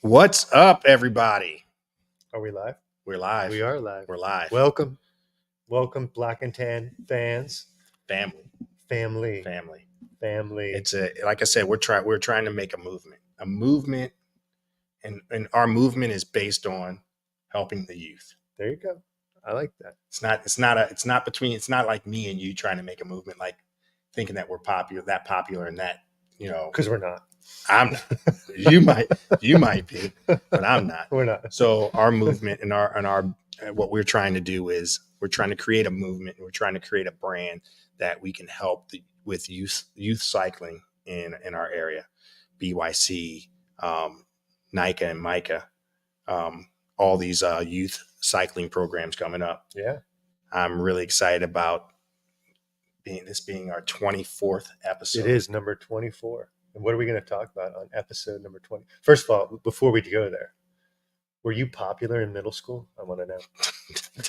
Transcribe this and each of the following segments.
What's up, everybody? Are we live? We're live. We are live. We're live. Welcome, Black and Tan fans, Family. family. It's like I said, we're trying to make a movement, and our movement is based on helping the youth. There you go. I like that. It's not like me and you trying to make a movement, like thinking that we're popular, and that Because we're not. I'm not. You might be, but I'm not. We're not. So our movement and our what we're trying to do is we're trying to create a movement. We're trying to create a brand that we can help with youth cycling in our area. BYC, NICA and MICA, all these youth cycling programs coming up. Yeah. I'm really excited about being our 24th episode. It is number 24. And what are we going to talk about on episode number 20? First of all, before we go there, were you popular in middle school? I want to know.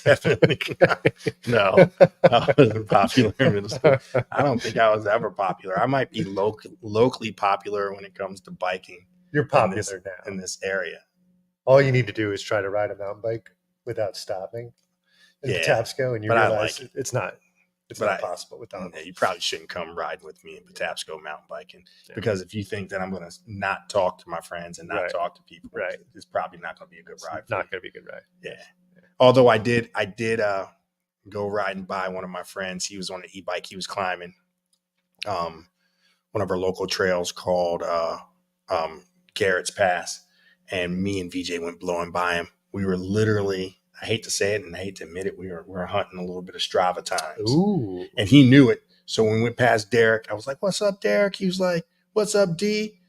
Definitely not. No, I wasn't popular in middle school. I don't think I was ever popular. I might be locally popular when it comes to biking. You're popular in this area. All you need to do is try to ride a mountain bike without stopping in Patapsco, and you realize it's not possible without it. You probably shouldn't come riding with me in Patapsco mountain biking, because if you think that I'm going to not talk to my friends and not talk to people, it's probably not going to be a good ride. It's not going to be a good ride. Yeah. Although I did go riding by one of my friends. He was on an e-bike. He was climbing one of our local trails called Garrett's Pass, and me and VJ went blowing by him. We were literally, I hate to say it and I hate to admit it, we were hunting a little bit of Strava times. Ooh. And he knew it. So when we went past Derek, I was like, "What's up, Derek?" He was like, "What's up, D?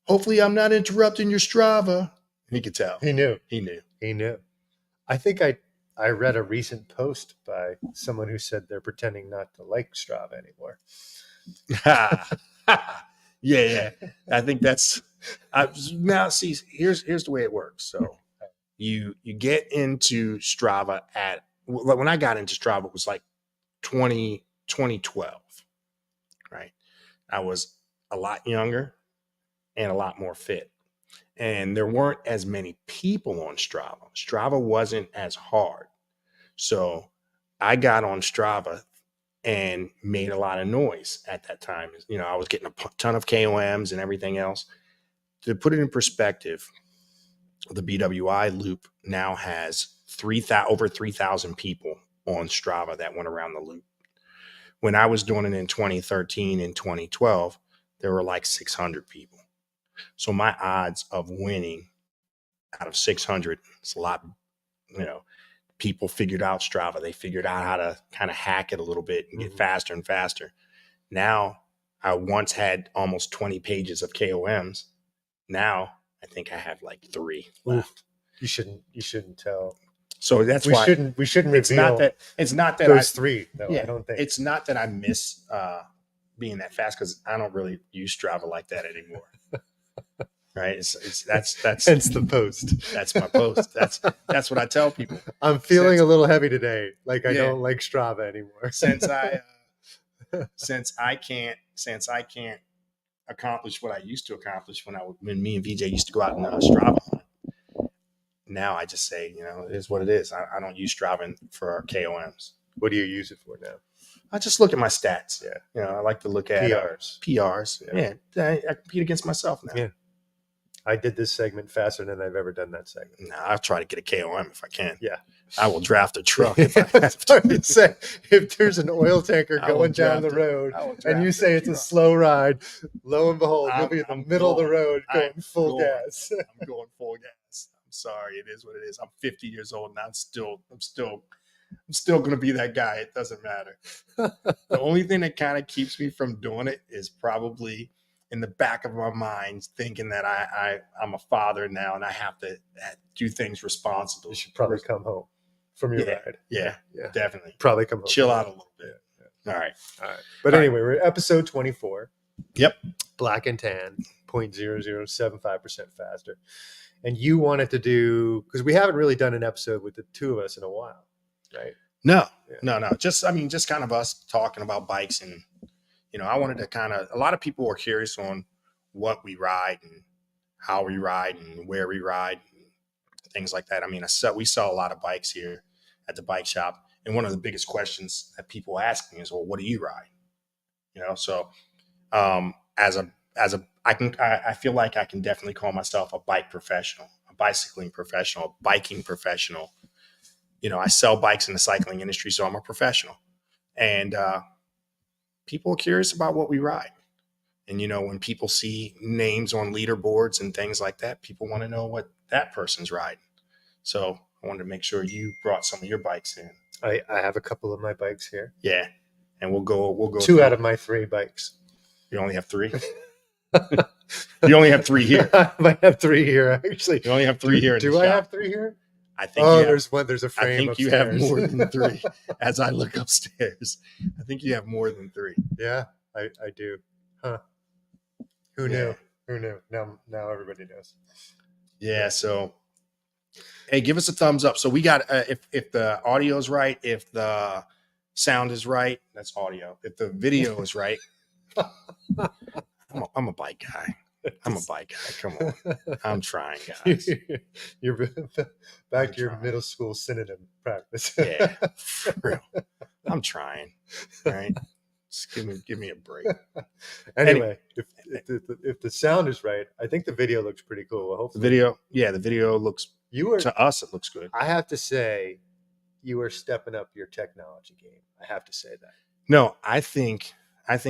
Hopefully I'm not interrupting your Strava." And he could tell. He knew. I think I read a recent post by someone who said they're pretending not to like Strava anymore. Yeah. I think that's now. See, here's the way it works. So you get into Strava when I got into Strava, it was like 2012, right? I was a lot younger and a lot more fit, and there weren't as many people on Strava. Strava wasn't as hard, so I got on Strava and made a lot of noise at that time. I was getting a ton of KOMs and everything else. To put it in perspective, the BWI loop now has over 3,000 people on Strava that went around the loop. When I was doing it in 2013 and 2012, there were like 600 people. So my odds of winning out of 600 is a lot. People figured out Strava. They figured out how to kind of hack it a little bit and get faster and faster. Now, I once had almost 20 pages of KOMs. Now, I think I have like 3 left. You shouldn't tell. So that's why we shouldn't reveal. It's not that those 3. Though, yeah, I don't think it's not that I miss being that fast, because I don't really use Strava like that anymore. Right? That's hence the post. That's my post. That's what I tell people. I'm feeling a little heavy today. Like I don't like Strava anymore. Since I can't accomplish what I used to accomplish when me and VJ used to go out and Strava hunt. Now I just say, it is what it is. I don't use Strava for our KOMs. What do you use it for now? I just look at my stats. Yeah. I like to look at PRs. Yeah. I compete against myself now. Yeah. I did this segment faster than I've ever done that segment. No, I'll try to get a KOM if I can. Yeah. I will draft a truck if I have to. Say, if there's an oil tanker going down the road and you say it's a slow ride, lo and behold, you'll be in the middle of the road going full gas. I'm going full gas. I'm sorry. It is what it is. I'm 50 years old and I'm still going to be that guy. It doesn't matter. The only thing that kind of keeps me from doing it is probably in the back of my mind thinking that I'm a father now and I have to do things responsibly. You should probably come home from your ride. Yeah, definitely. Probably come home. Chill out a little bit. Yeah. All right. But anyway, we're at episode 24. Yep. Black and Tan, 0.0075% faster. And you wanted to do, because we haven't really done an episode with the two of us in a while, right? No. Just kind of us talking about bikes, and I wanted to a lot of people were curious on what we ride and how we ride and where we ride, and things like that. I mean, we sell a lot of bikes here at the bike shop, and one of the biggest questions that people ask me is, "Well, what do you ride?" So as a I feel like I can definitely call myself a bike professional, a bicycling professional, a biking professional. I sell bikes in the cycling industry, so I'm a professional, and people are curious about what we ride. And when people see names on leaderboards and things like that, people want to know what that person's riding. So I wanted to make sure you brought some of your bikes in. I have a couple of my bikes here. Yeah, and we'll go 2 out of my 3 bikes. You only have 3. You only have 3 here. I might have 3 here, actually. You only have 3 here. Do I have 3 here? I think. There's one. There's a frame. I think upstairs. You have more than 3. As I look upstairs, I think you have more than 3. Yeah, I do. Huh? Who knew? Who knew? Now everybody knows. Yeah. So, hey, give us a thumbs up. So we got if the audio is right, if the sound is right, that's audio. If the video is right, I'm a bike guy. I'm a bike guy. Come on. I'm trying, guys. You're back to your middle school synonym practice. Yeah, for real. I'm trying. All right. Just give me a break. Anyway, if the sound is right, I think the video looks pretty cool. Hopefully. The video looks to us, it looks good. I have to say, you are stepping up your technology game. I have to say that. No, I think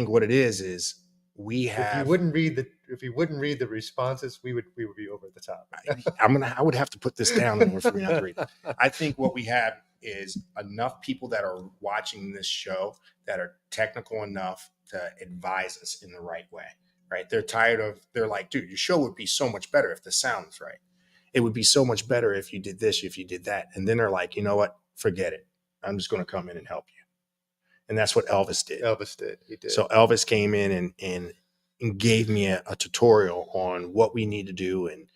what it is we have. If you wouldn't read the responses, we would be over the top. I would have to put this down in order for me not to read. I think what we have is enough people that are watching this show that are technical enough to advise us in the right way. Right? They're like, dude, your show would be so much better if the sound was right. It would be so much better if you did this, if you did that. And then they're like, you know what? Forget it. I'm just going to come in and help you. And that's what Elvis did. He did. So Elvis came in and gave me a tutorial on what we need to do and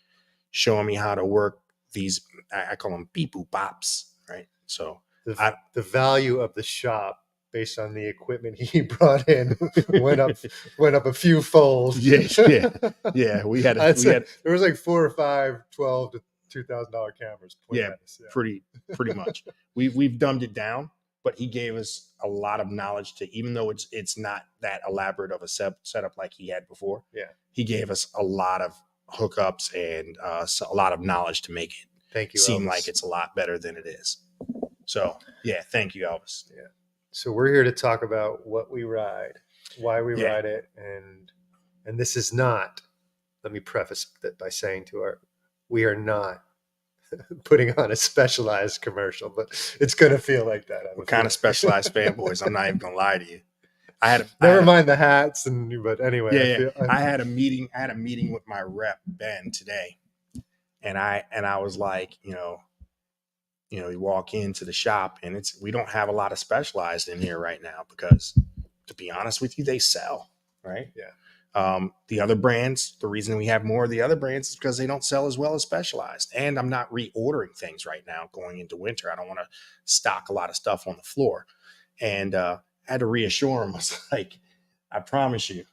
showing me how to work these, I call them beep boop bops, right? So the value of the shop based on the equipment he brought in went up a few folds. Yeah. We had there was like 4 or 5 $12 to $2,000 cameras. Pretty much. We've dumbed it down, but he gave us a lot of knowledge to, even though it's not that elaborate of a setup like he had before. Yeah, he gave us a lot of hookups and a lot of knowledge to make it seem like it's a lot better than it is. So yeah, thank you, Elvis. Yeah. So we're here to talk about what we ride, why we ride it, and this is not. Let me preface that by saying we are not putting on a specialized commercial, but it's going to feel like that. We're kind of specialized fanboys. I'm not even going to lie to you. Never mind the hats, but anyway. I had a meeting with my rep Ben today, and I was like, you walk into the shop and we don't have a lot of specialized in here right now because, to be honest with you, they sell, right? Yeah. The other brands, the reason we have more of the other brands is because they don't sell as well as specialized. And I'm not reordering things right now going into winter. I don't want to stock a lot of stuff on the floor. And I had to reassure him. I was like, I promise you,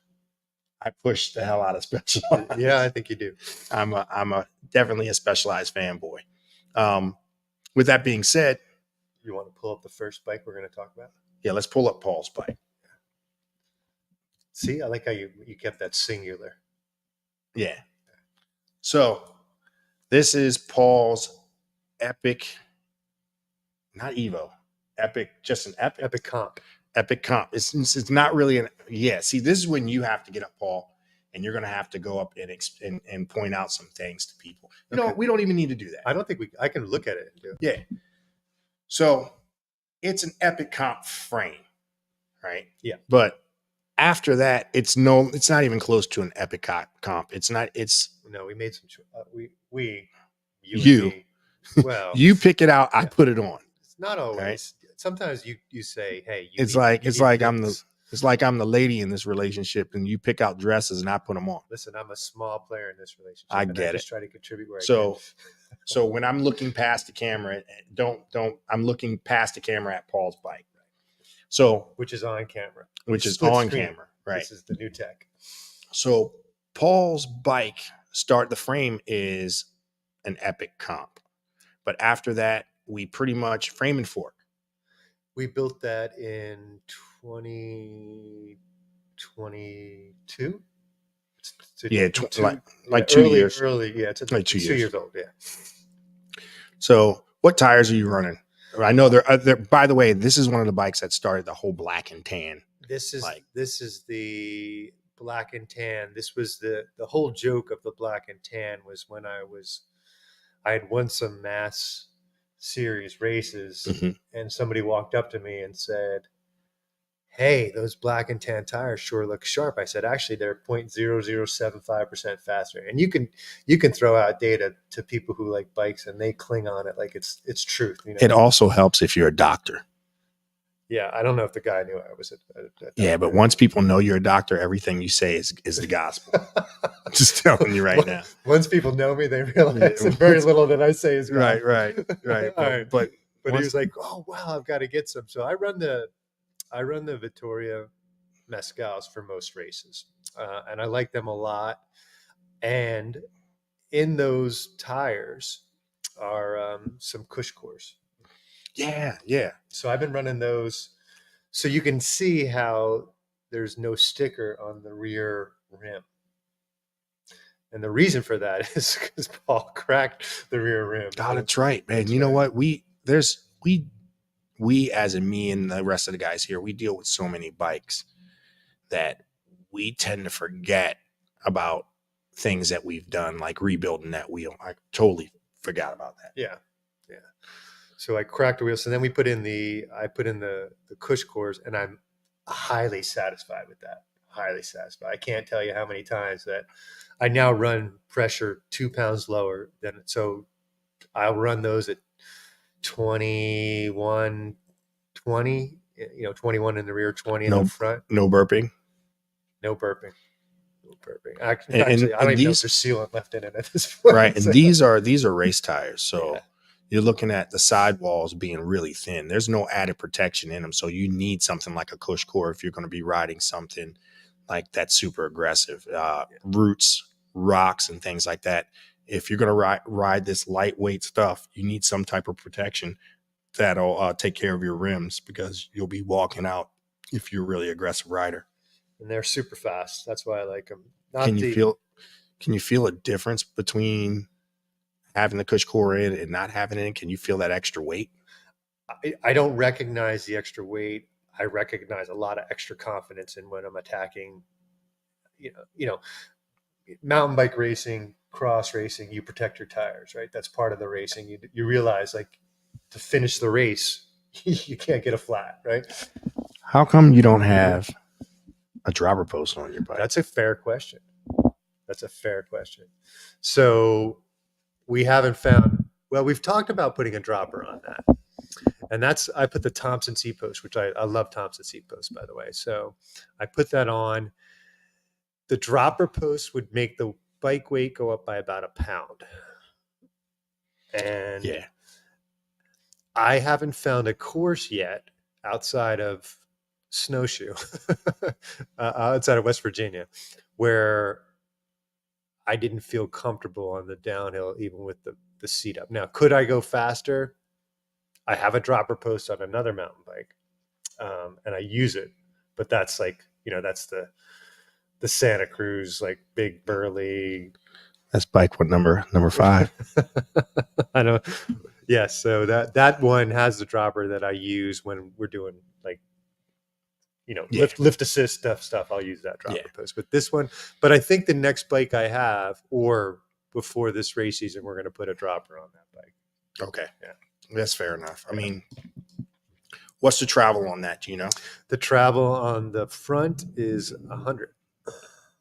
I push the hell out of specialized. Yeah, I think you do. I'm definitely a specialized fanboy. With that being said, you want to pull up the first bike we're going to talk about? Yeah, let's pull up Paul's bike. See, I like how you kept that singular. Yeah. So this is Paul's Epic, not Evo, Epic, just an Epic. Epic Comp. Epic Comp. It's not really see, this is when you have to get up, Paul, and you're going to have to go up and point out some things to people. We don't even need to do that. I don't think I can look at it and do it. Yeah. So it's an Epic Comp frame, right? Yeah. But after that, it's not even close to an Epic Comp. No, we made some, you well, you pick it out. I put it on. It's not always. Right? Sometimes you say, hey, it's like I'm the lady in this relationship, and you pick out dresses and I put them on. Listen, I'm a small player in this relationship. I get it. Just try to contribute where I can. So when I'm looking past the camera, I'm looking past the camera at Paul's bike. So which is on camera. Which is on camera, right? This is the new tech. So Paul's bike, Start the Frame is an epic comp. But after that, we pretty much Frame and Fork. We built that in 2022. Yeah, like early, 2 years. early. Yeah, it's Like 2 2 years. years old. Yeah. So, what tires are you running? I know they're. By the way, this is one of the bikes that started the whole black and tan. This is Like, the black and tan. This was the whole joke of the black and tan was when I had won some mass series races, mhm. and somebody walked up to me and said, "Hey, those black and tan tires sure look sharp." I said, "Actually, they're 0.0075% faster." And you can throw out data to people who like bikes, and they cling on it like it's truth. You know. It also helps if you're a doctor. Yeah, I don't know if the guy knew I was a Yeah, but once people know you're a doctor, everything you say is the gospel. I'm just telling you right now. Once people know me, they realize that very little that I say is gospel. Right. All right. But But he was like, "Oh wow, I've got to get some." So I run the Vittoria Mescals for most races, and I like them a lot. And in those tires are some Cush cores. yeah. So I've been running those. So you can see how there's no sticker on the rear rim. And the reason for that is because Paul cracked the rear rim. God, that's right, man. You know what? We as in me and the rest of the guys here, we deal with so many bikes that we tend to forget about things that we've done, like rebuilding that wheel. I totally forgot about that. Yeah. So I cracked the wheel. So then I put in the Cush cores, and I'm highly satisfied with that. Highly satisfied. I can't tell you how many times that I now run pressure 2 pounds lower than, so I'll run those at 21, 20, 21 in the rear, 20 in the front. No burping. No burping. Actually, And I don't even know if these, there's sealant left in it at this point. right. And these are race tires. So Yeah. you're looking at the sidewalls being really thin. There's no added protection in them. So you need something like a Cush core if you're going to be riding something like that's super aggressive. Roots, rocks, and things like that. If you're going to ride this lightweight stuff, you need some type of protection that'll take care of your rims, because you'll be walking out if you're a really aggressive rider. And they're super fast. That's why I like them. Can you feel a difference between having the Cush core in and not having it in? Can you feel that extra weight? I don't recognize the extra weight. I recognize a lot of extra confidence in when I'm attacking. Mountain bike racing, cross racing, you protect your tires, right? That's part of the racing. You realize, like, to finish the race, you can't get a flat, right? How come you don't have a dropper post on your bike? That's a fair question. So we haven't found, well, we've talked about putting a dropper on that. And I put the Thompson seat post, which I love Thompson seat post, by the way. So I put that on. The dropper post would make the bike weight go up by about a pound. And yeah, I haven't found a course yet outside of Snowshoe, outside of West Virginia, where I didn't feel comfortable on the downhill, even with the seat up. Now, could I go faster? I have a dropper post on another mountain bike, and I use it, but that's like, that's the Santa Cruz, like, big burly. that's bike. What number 5? I know. Yes. So that one has the dropper that I use when we're doing, like, lift assist stuff. I'll use that dropper post. But I think the next bike I have, or before this race season, we're going to put a dropper on that bike. Okay. Yeah. That's fair enough. I mean, what's the travel on that? Do you know? The travel on the front is 100.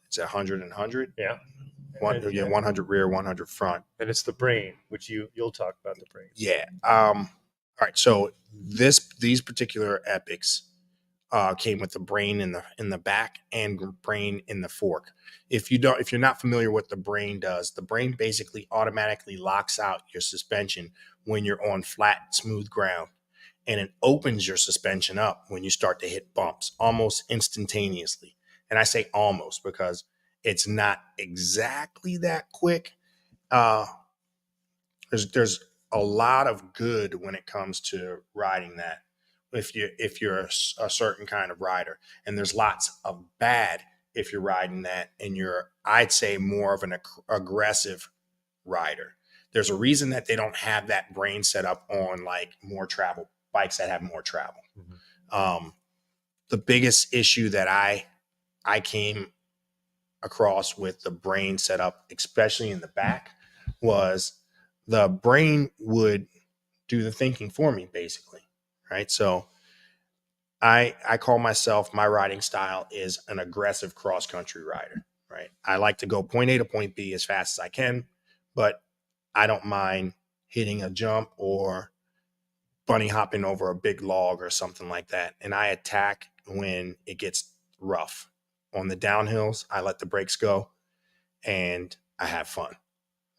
It's 100 and 100? Yeah. 100 rear, 100 front. And it's the brain, which you'll talk about the brain. Yeah. All right. So these particular epics came with the brain in the back and brain in the fork. If you're not familiar what the brain does, the brain basically automatically locks out your suspension when you're on flat, smooth ground, and it opens your suspension up when you start to hit bumps almost instantaneously. And I say almost because It's not exactly that quick. Uh, there's a lot of good when it comes to riding that. If you're a certain kind of rider, and there's lots of bad if you're riding that, and you're, I'd say, more of an aggressive rider. There's a reason that they don't have that brain set up on like more travel bikes that have more travel. Mm-hmm. The biggest issue that I came across with the brain setup, especially in the back, was the brain would do the thinking for me, basically. Right. So I call myself, my riding style is an aggressive cross country rider. Right. I like to go point A to point B as fast as I can, but I don't mind hitting a jump or bunny hopping over a big log or something like that. And I attack when it gets rough. On the downhills, I let the brakes go and I have fun,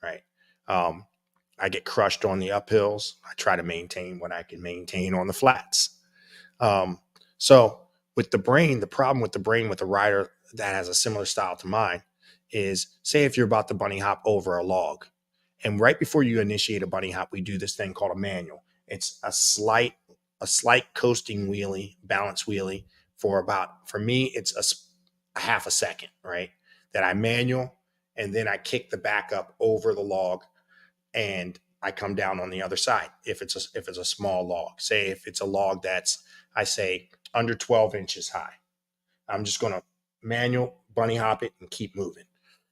right? Um, I get crushed on the uphills. I try to maintain what I can maintain on the flats. Um, so with the brain, the problem with the brain with a rider that has a similar style to mine is, say if you're about to bunny hop over a log, and right before you initiate a bunny hop, we do this thing called a manual. It's a slight coasting wheelie, balance wheelie for about, for me, it's a half a second, right? That I manual, and then I kick the back up over the log, and I come down on the other side. If it's a small log, say if it's a log that's, I say, under 12 inches high, I'm just going to manual bunny hop it and keep moving.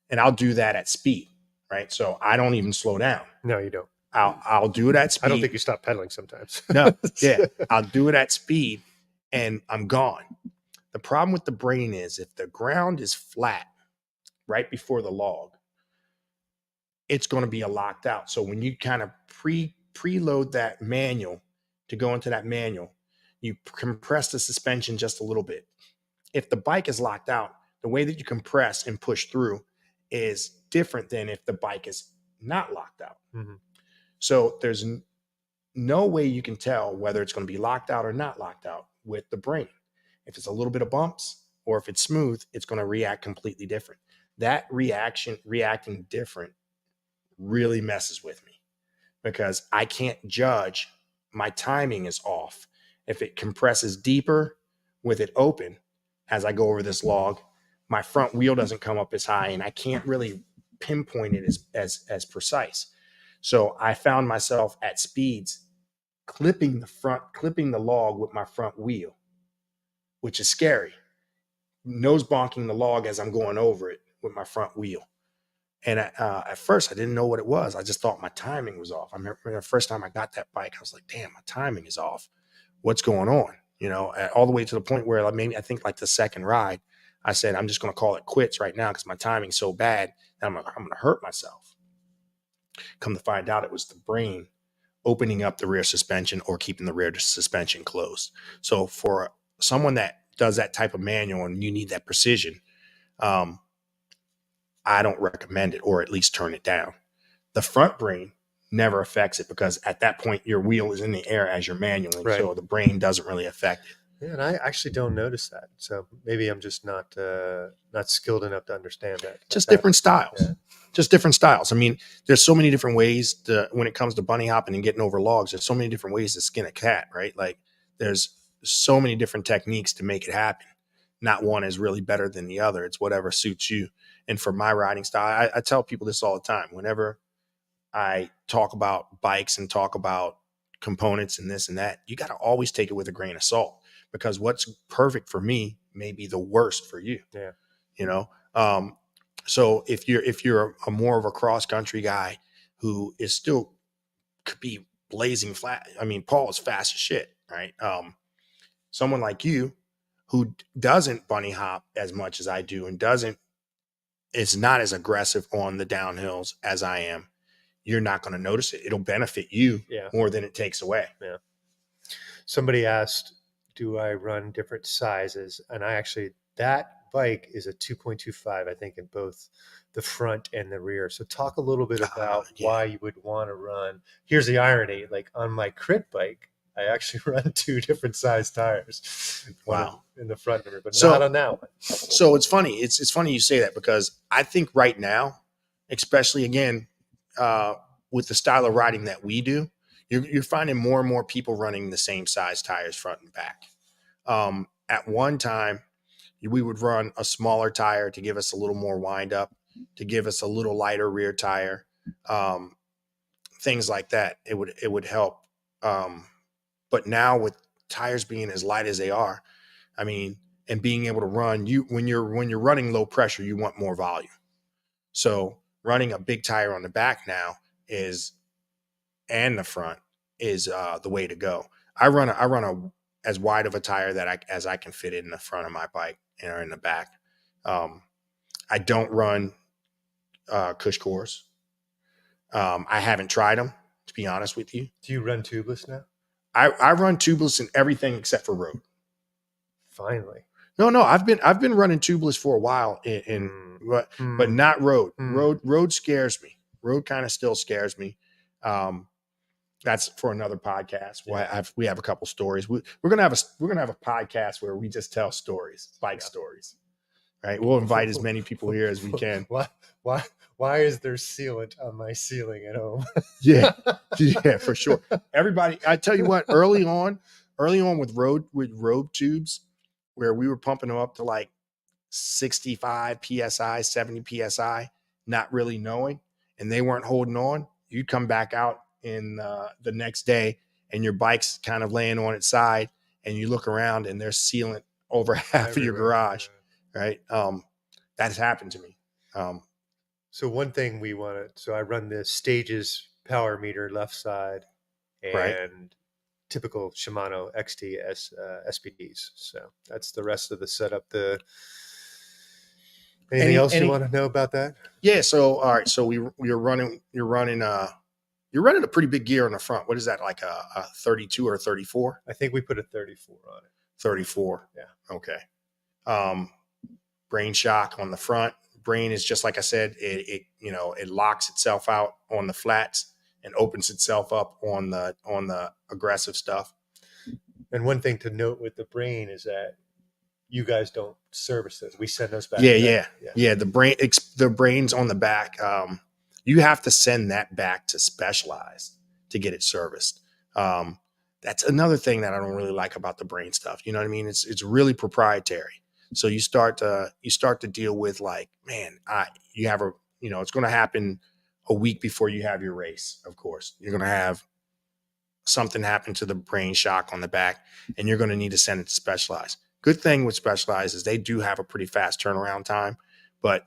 And I'll do that at speed, right? So I don't even slow down. No, you don't. I'll do it at speed. I don't think you stop pedaling sometimes. No, yeah, I'll do it at speed and I'm gone. The problem with the brain is if the ground is flat right before the log, it's going to be a locked out. So when you kind of preload that manual to go into that manual, you compress the suspension just a little bit. If the bike is locked out, the way that you compress and push through is different than if the bike is not locked out. Mm-hmm. So there's no way you can tell whether it's going to be locked out or not locked out with the brain. If it's a little bit of bumps or if it's smooth, it's going to react completely different. That reacting different really messes with me because I can't judge. My timing is off. If it compresses deeper with it open as I go over this log, my front wheel doesn't come up as high and I can't really pinpoint it as precise. So I found myself at speeds clipping the log with my front wheel, which is scary. Nose bonking the log as I'm going over it with my front wheel. And at first, I didn't know what it was. I just thought my timing was off. I remember the first time I got that bike, I was like, damn, my timing is off. What's going on? All the way to the point where maybe I think like the second ride, I said, I'm just going to call it quits right now because my timing's so bad that I'm going to hurt myself. Come to find out, it was the brain opening up the rear suspension or keeping the rear suspension closed. So for someone that does that type of manual and you need that precision, I don't recommend it, or at least turn it down. The front brain never affects it because at that point your wheel is in the air as you're manualing, right. So the brain doesn't really affect it. Yeah, and I actually don't notice that. So maybe I'm just not skilled enough to understand that. Just different styles. Yeah. Just different styles. I mean, there's so many different ways when it comes to bunny hopping and getting over logs. There's so many different ways to skin a cat, right? Like there's so many different techniques to make it happen. Not one is really better than the other. It's whatever suits you. And for my riding style, I tell people this all the time. Whenever I talk about bikes and talk about components and this and that, you got to always take it with a grain of salt because what's perfect for me may be the worst for you. Yeah. So if you're a more of a cross country guy who is still could be blazing flat. I mean, Paul is fast as shit, right? Someone like you who doesn't bunny hop as much as I do and is not as aggressive on the downhills as I am, you're not going to notice it. It'll benefit you more than it takes away. Yeah. Somebody asked, do I run different sizes? And that bike is a 2.25, I think, in both the front and the rear. So talk a little bit about why you would want to run. Here's the irony. Like on my crit bike, I actually run 2 different size tires. One Wow. in the front number, but So- not on that one. So it's funny. It's funny you say that, because I think right now, especially again, with the style of riding that we do, you're finding more and more people running the same size tires front and back. At one time, we would run a smaller tire to give us a little more wind up, to give us a little lighter rear tire, things like that. It would help. But now with tires being as light as they are, I mean, and being able to run, when you're running low pressure, you want more volume. So running a big tire on the back now and the front is the way to go. I run as wide of a tire as I can fit it in the front of my bike or in the back. I don't run Cush cores. I haven't tried them, to be honest with you. Do you run tubeless now? I run tubeless in everything except for road. Finally. No, I've been running tubeless for a while, but not road. Road scares me. Road kind of still scares me. That's for another podcast. Yeah. We have a couple stories. We're gonna have a podcast where we just tell stories, bike stories. Right. We'll invite as many people here as we can. Why is there sealant on my ceiling at home? Yeah, for sure. Everybody, I tell you what, early on with road tubes, where we were pumping them up to like 65 psi, 70 psi, not really knowing, and they weren't holding on. You'd come back out in the next day, and your bike's kind of laying on its side, and you look around, and there's sealant over half of your garage. Right. That's happened to me. So one thing so I run the Stages power meter left side and typical Shimano XT SPDs. So that's the rest of the setup. Anything else you want to know about that? Yeah. So, all right. So you're running a pretty big gear on the front. What is that? Like a 32 or a 34? I think we put a 34 on it. 34. Yeah. Okay. Brain shock on the front. Brain is just like I said, it locks itself out on the flats and opens itself up on the aggressive stuff. And one thing to note with the Brain is that you guys don't service those. We send those back. Yeah. The brains on the back. You have to send that back to Specialized to get it serviced. That's another thing that I don't really like about the Brain stuff. You know what I mean? It's really proprietary. So you start to deal with like, man, it's going to happen a week before you have your race. Of course, you're going to have something happen to the brain shock on the back, and you're going to need to send it to Specialized. Good thing with Specialized is they do have a pretty fast turnaround time. But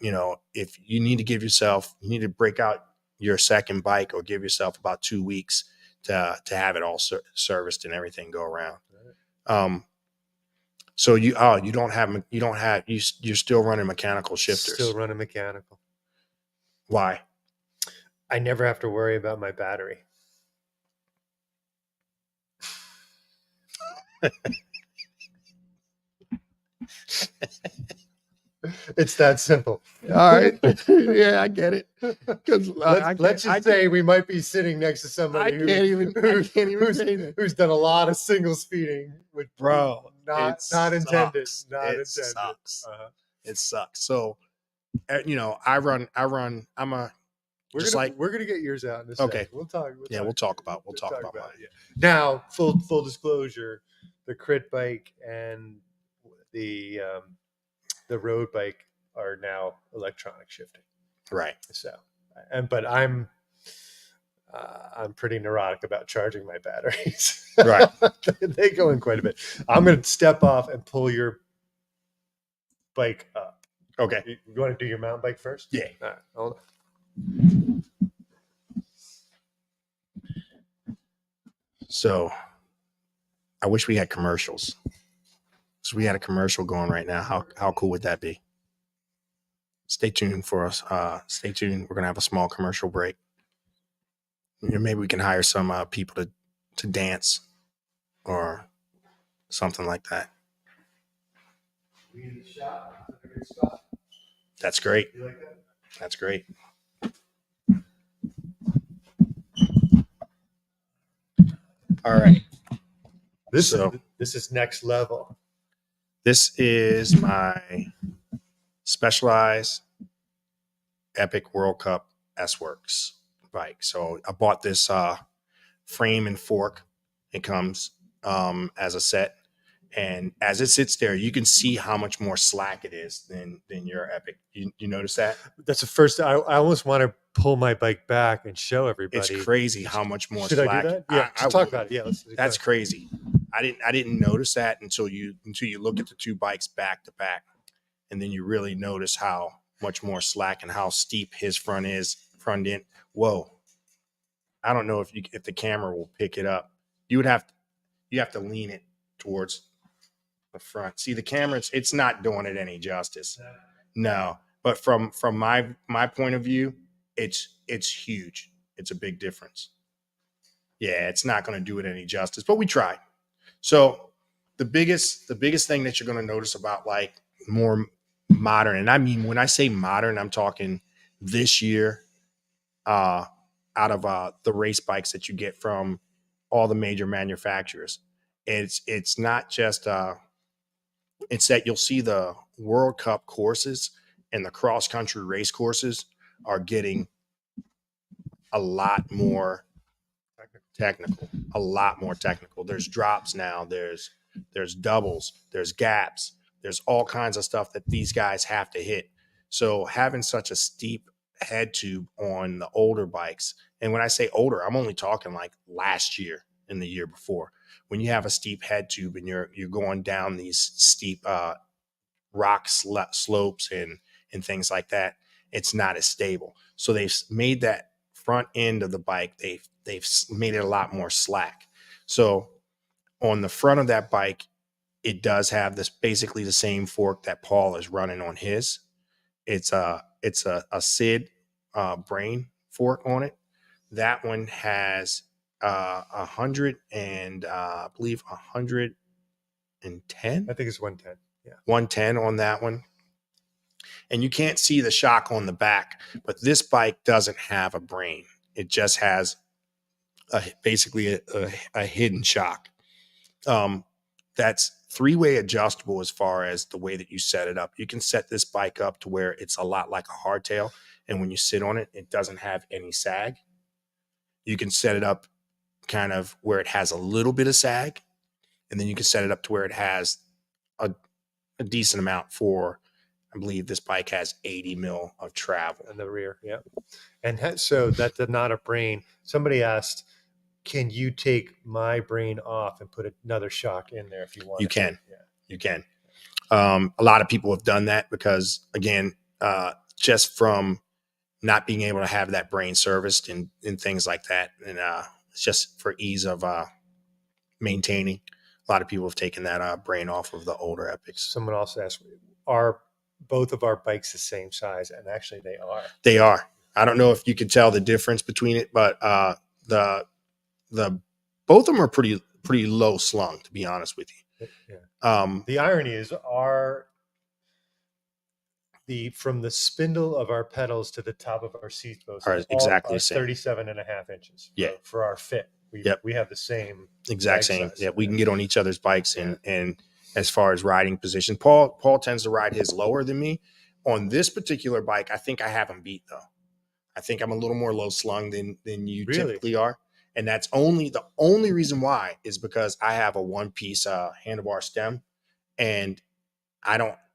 if you need to break out your second bike, or give yourself about 2 weeks to have it all serviced and everything go around. So you're still running mechanical shifters. Still running mechanical. Why? I never have to worry about my battery. It's that simple. All right. Yeah, I get it. Let's just say we might be sitting next to somebody who's done a lot of single speeding with not intended. It sucks. It sucks. So, we're gonna get yours out in a second. Okay. We'll talk about mine. it. Now, full disclosure, the crit bike and the road bike are now electronic shifting. Right. So, but I'm pretty neurotic about charging my batteries. Right. They go in quite a bit. I'm going to step off and pull your bike up. Okay. You want to do your mountain bike first? Yeah. All right. Hold on. So I wish we had commercials. So we had a commercial going right now. How cool would that be? Stay tuned for us. Stay tuned. We're going to have a small commercial break. Maybe we can hire some people to dance or something like that. We need a shot. That's a good spot. That's great. You like that? That's great. All right. This is next level. This is my Specialized Epic World Cup S-Works bike. So I bought this frame and fork. It comes as a set. And as it sits there, you can see how much more slack it is than your Epic. You notice that? That's the first. I almost want to pull my bike back and show everybody. It's crazy how much more Should slack. I do that? Yeah, I talk about it. Yeah, that's crazy. I didn't notice that until you look at the two bikes back to back, and then you really notice how much more slack and how steep his front end. Whoa! I don't know if the camera will pick it up. You have to lean it towards the front. See the camera, it's not doing it any justice. No, but from my point of view, it's huge. It's a big difference. Yeah, it's not going to do it any justice, but we tried. So the biggest thing that you're going to notice about like more modern, and I mean when I say modern, I'm talking this year, out of the race bikes that you get from all the major manufacturers. It's not just it's that you'll see the World Cup courses and the cross country race courses are getting a lot more technical, a lot more technical. There's drops now, there's doubles, there's gaps, there's all kinds of stuff that these guys have to hit. So having such a steep head tube on the older bikes, and when I say older, I'm only talking like last year and the year before. When you have a steep head tube and you're going down these steep rock slopes and things like that, it's not as stable. So they've made that front end of the bike, they've made it a lot more slack. So on the front of that bike, it does have this basically the same fork that Paul is running on his. It's a Sid brain fork on it. That one has 100 and I believe 110. I think it's 110. Yeah, 110 on that one. And you can't see the shock on the back, but this bike doesn't have a brain. It just has basically a hidden shock. That's three-way adjustable as far as the way that you set it up. You can set this bike up to where it's a lot like a hardtail, and when you sit on it, it doesn't have any sag. You can set it up kind of where it has a little bit of sag, and then you can set it up to where it has a decent amount for, I believe this bike has 80 mil of travel. in the rear, yeah. And so that's not a brain. Somebody asked, can you take my brain off and put another shock in there if you want? You can. Yeah. You can. A lot of people have done that because, again, just from not being able to have that brain serviced and things like that. And it's just for ease of maintaining. A lot of people have taken that brain off of the older Epics. Someone also asked, are both of our bikes the same size? And actually they are. They are. I don't know if you can tell the difference between it, but the both of them are pretty low slung, to be honest with you. Yeah. The irony is from the spindle of our pedals to the top of our seat posts are exactly the same. 37.5 inches. Yeah. For our fit. We have the same exact same. Size. Yeah, we can get on each other's bikes and as far as riding position. Paul tends to ride his lower than me. On this particular bike, I think I have him beat though. I think I'm a little more low slung than you typically are. And that's the only reason why is because I have a one piece handlebar stem, and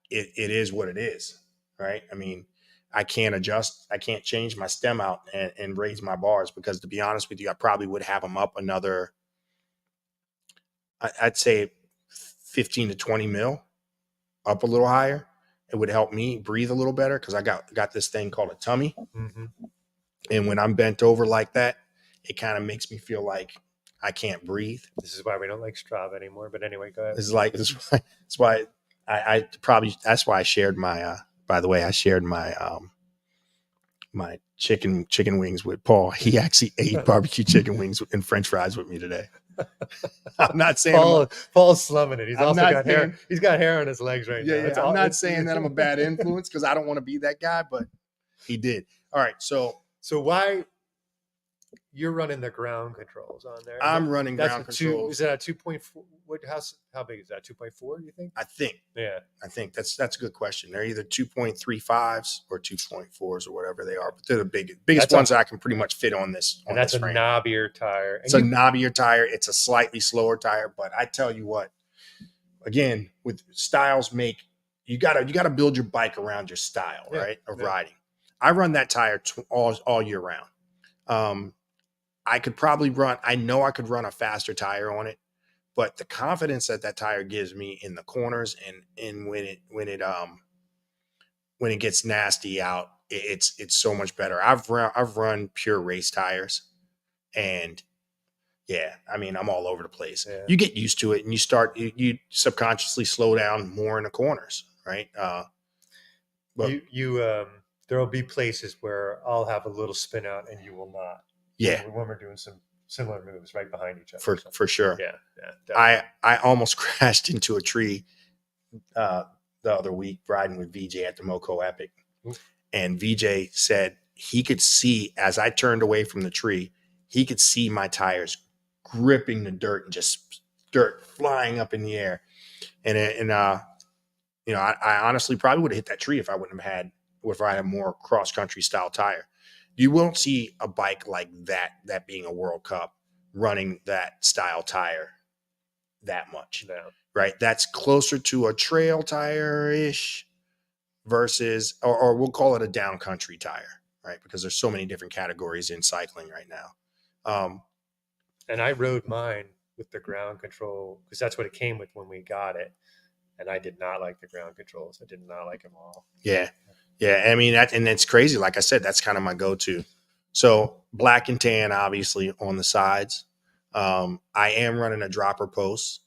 it is what it is. Right. I mean, I can't change my stem out and raise my bars because, to be honest with you, I probably would have them up another, I'd say 15 to 20 mil up a little higher. It would help me breathe a little better because I got this thing called a tummy. Mm-hmm. And when I'm bent over like that, it kind of makes me feel like I can't breathe. This is why we don't like Strava anymore. But anyway, go ahead. That's why that's why I shared my, by the way, I shared my, my chicken wings with Paul. He actually ate barbecue chicken wings and French fries with me today. I'm not saying Paul's slumming it. He's also got hair. He's got hair on his legs right now. Yeah. I'm not saying that I'm a bad influence because I don't want to be that guy, but he did. All right. So why you're running the ground controls on there, and I'm running that's a ground two. Is controls. that a 2.4? What? How big is that? 2.4? You think? I think. Yeah. I think that's a good question. They're either 2.35s or 2.4s or whatever they are, but they're the biggest That's ones a that I can pretty much fit on this and that's a frame. knobbier tire. It's And a you knobbier tire. It's a slightly slower tire, but I tell you what, again, with styles make you gotta build your bike around your style, yeah, right? Of yeah. riding. I run that tire all year round. Um, I could probably run. I know I could run a faster tire on it, but the confidence that tire gives me in the corners and when it gets nasty out, it's so much better. I've run pure race tires, and yeah, I mean I'm all over the place. Yeah. You get used to it, and you subconsciously slow down more in the corners, right? But You there'll be places where I'll have a little spin out and you will not. yeah, When we're doing some similar moves right behind each other. So, for sure. yeah, yeah, definitely. I almost crashed into a tree uh, the other week riding with VJ at the Moco Epic. Ooh. And VJ said he could see as I turned away from the tree, he could see my tires gripping the dirt and just dirt flying up in the air. I honestly probably would have hit that tree if I had a more cross country style tire. You won't see a bike like that being a World Cup running that style tire that much. No. Right? That's closer to a trail tire ish versus, or we'll call it a down country tire, right? Because there's so many different categories in cycling right now. And I rode mine with the ground control because that's what it came with when we got it. And I did not like the ground controls. I did not like them all. Yeah. Yeah. I mean, and it's crazy. Like I said, that's kind of my go-to. So black and tan, obviously on the sides. I am running a dropper post.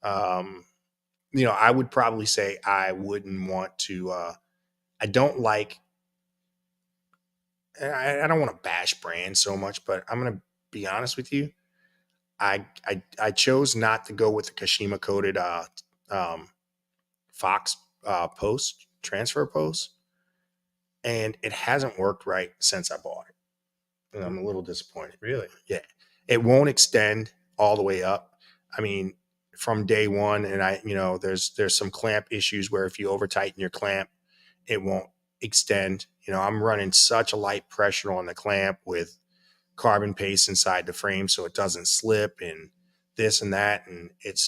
I would probably say I wouldn't want to, I don't like, I don't want to bash brands so much, but I'm going to be honest with you. I chose not to go with the Kashima coated um, Fox post transfer post, and it hasn't worked right since I bought it. And I'm a little disappointed. Really? Yeah, it won't extend all the way up. I mean, from day one, and there's some clamp issues where if you over tighten your clamp, it won't extend. I'm running such a light pressure on the clamp with carbon paste inside the frame so it doesn't slip and this and that, and it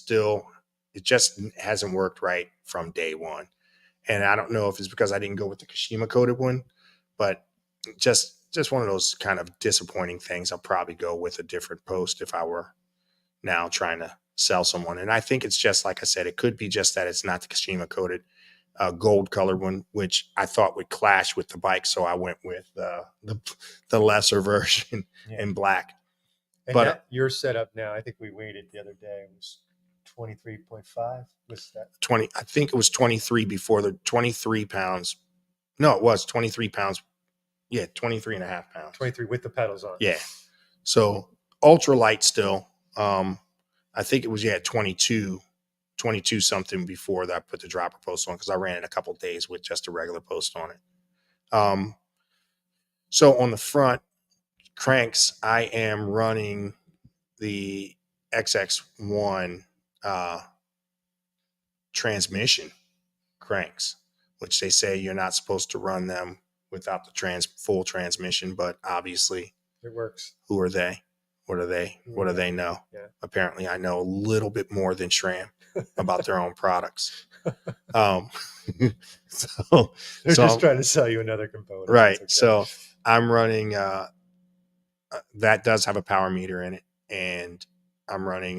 just hasn't worked right from day one. And I don't know if it's because I didn't go with the Kashima coated one, but just one of those kind of disappointing things. I'll probably go with a different post if I were now trying to sell someone. And I think it's just like I said, it could be just that it's not the Kashima coated gold colored one, which I thought would clash with the bike. So I went with the lesser version in black. And But your setup now, I think we weighed it the other day, it was 23.5. What's that? 20, I think it was 23 before the 23 pounds. No, it was 23 pounds. Yeah, 23 and a half pounds. 23 with the pedals on. Yeah. So ultra light still. I think it was, 22 something before that I put the dropper post on because I ran it a couple of days with just a regular post on it. So on the front cranks, I am running the XX1 transmission cranks, which they say you're not supposed to run them without the full transmission, but obviously it works. Who are they? What are they? What do they know? Yeah. Apparently, I know a little bit more than SRAM about their own products. So they're just trying to sell you another component, right? Okay. So I'm running. That does have a power meter in it, and I'm running.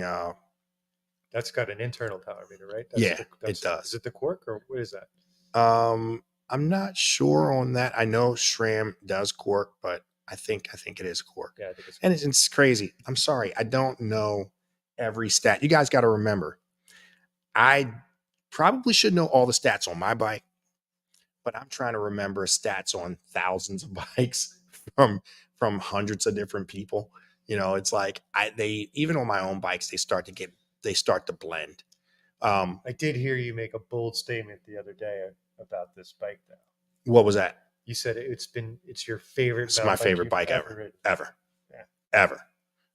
That's got an internal power meter, right? It does. Is it the Quark or what is that? I'm not sure on that. I know SRAM does Quark, but I think it is Quark. Yeah, I think it's. And it's crazy. I'm sorry, I don't know every stat. You guys got to remember, I probably should know all the stats on my bike, but I'm trying to remember stats on thousands of bikes from hundreds of different people. It's like they even on my own bikes, they start to blend. I did hear you make a bold statement the other day about this bike though. What was that? You said it's your favorite. It's my favorite bike ever. Yeah. ever.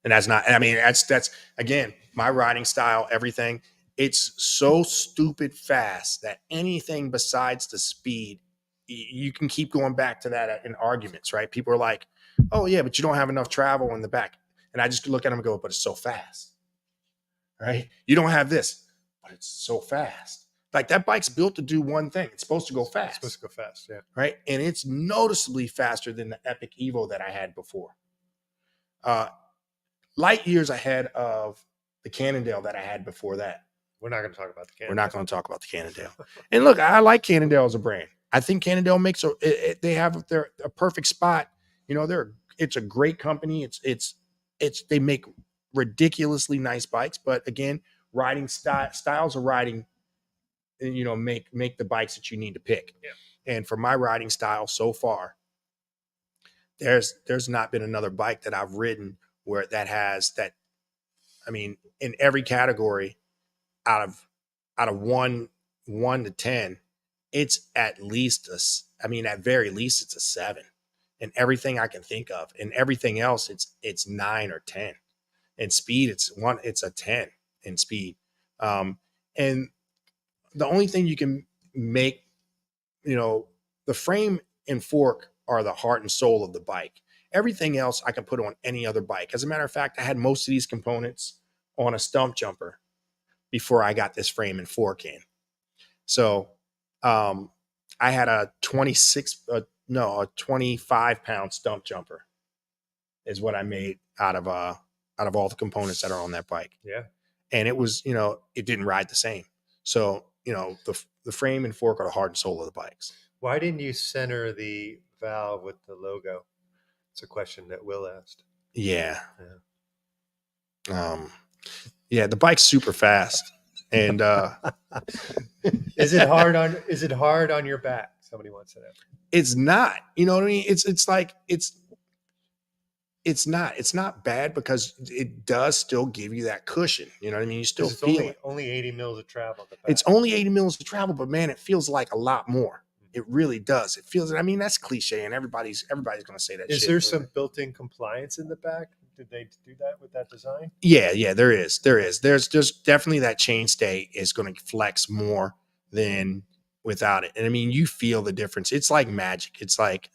And that's not, I mean, that's again, my riding style, everything. It's so stupid fast that anything besides the speed, you can keep going back to that in arguments, right? People are like, oh, yeah, but you don't have enough travel in the back. And I just look at them and go, but it's so fast, right? You don't have this, but it's so fast. Like that bike's built to do one thing. It's supposed to go fast. It's supposed to go fast, yeah. Right. And it's noticeably faster than the Epic Evo that I had before. Light years ahead of the Cannondale that I had before that. We're not going to talk about the Cannondale. We're not going to talk about the Cannondale. And look, I like Cannondale as a brand. I think Cannondale makes they have a perfect spot. You know, it's a great company. They make ridiculously nice bikes, but again, riding styles of riding, you know, make the bikes that you need to pick. Yeah. And for my riding style so far, there's not been another bike that I've ridden where that has that. I mean, in every category, out of one to 10, it's at least at very least it's a 7. And everything I can think of, and everything else, it's 9 or 10. In speed, it's a 10 in speed. And the only thing you can make, you know, the frame and fork are the heart and soul of the bike. Everything else I can put on any other bike. As a matter of fact, I had most of these components on a stump jumper before I got this frame and fork in. So I had a 25-pound stump jumper is what I made out of all the components that are on that bike. Yeah. And it was, you know, it didn't ride the same. So, you know, the frame and fork are the heart and soul of the bikes. Why didn't you center the valve with the logo? It's a question that Will asked. Yeah. Yeah, the bike's super fast. And is it hard on your back? Somebody wants to know. It's not. You know what I mean? It's not bad because it does still give you that cushion. You know what I mean? You still feel it. Only 80 mils of travel. It's only 80 mils of travel, but man, it feels like a lot more. It really does. It feels. I mean, that's cliche, and everybody's going to say that. Is there some built-in compliance in the back? Did they do that with that design? Yeah, there is. There's definitely that chainstay is going to flex more than without it. And I mean, you feel the difference. It's like magic. It's like,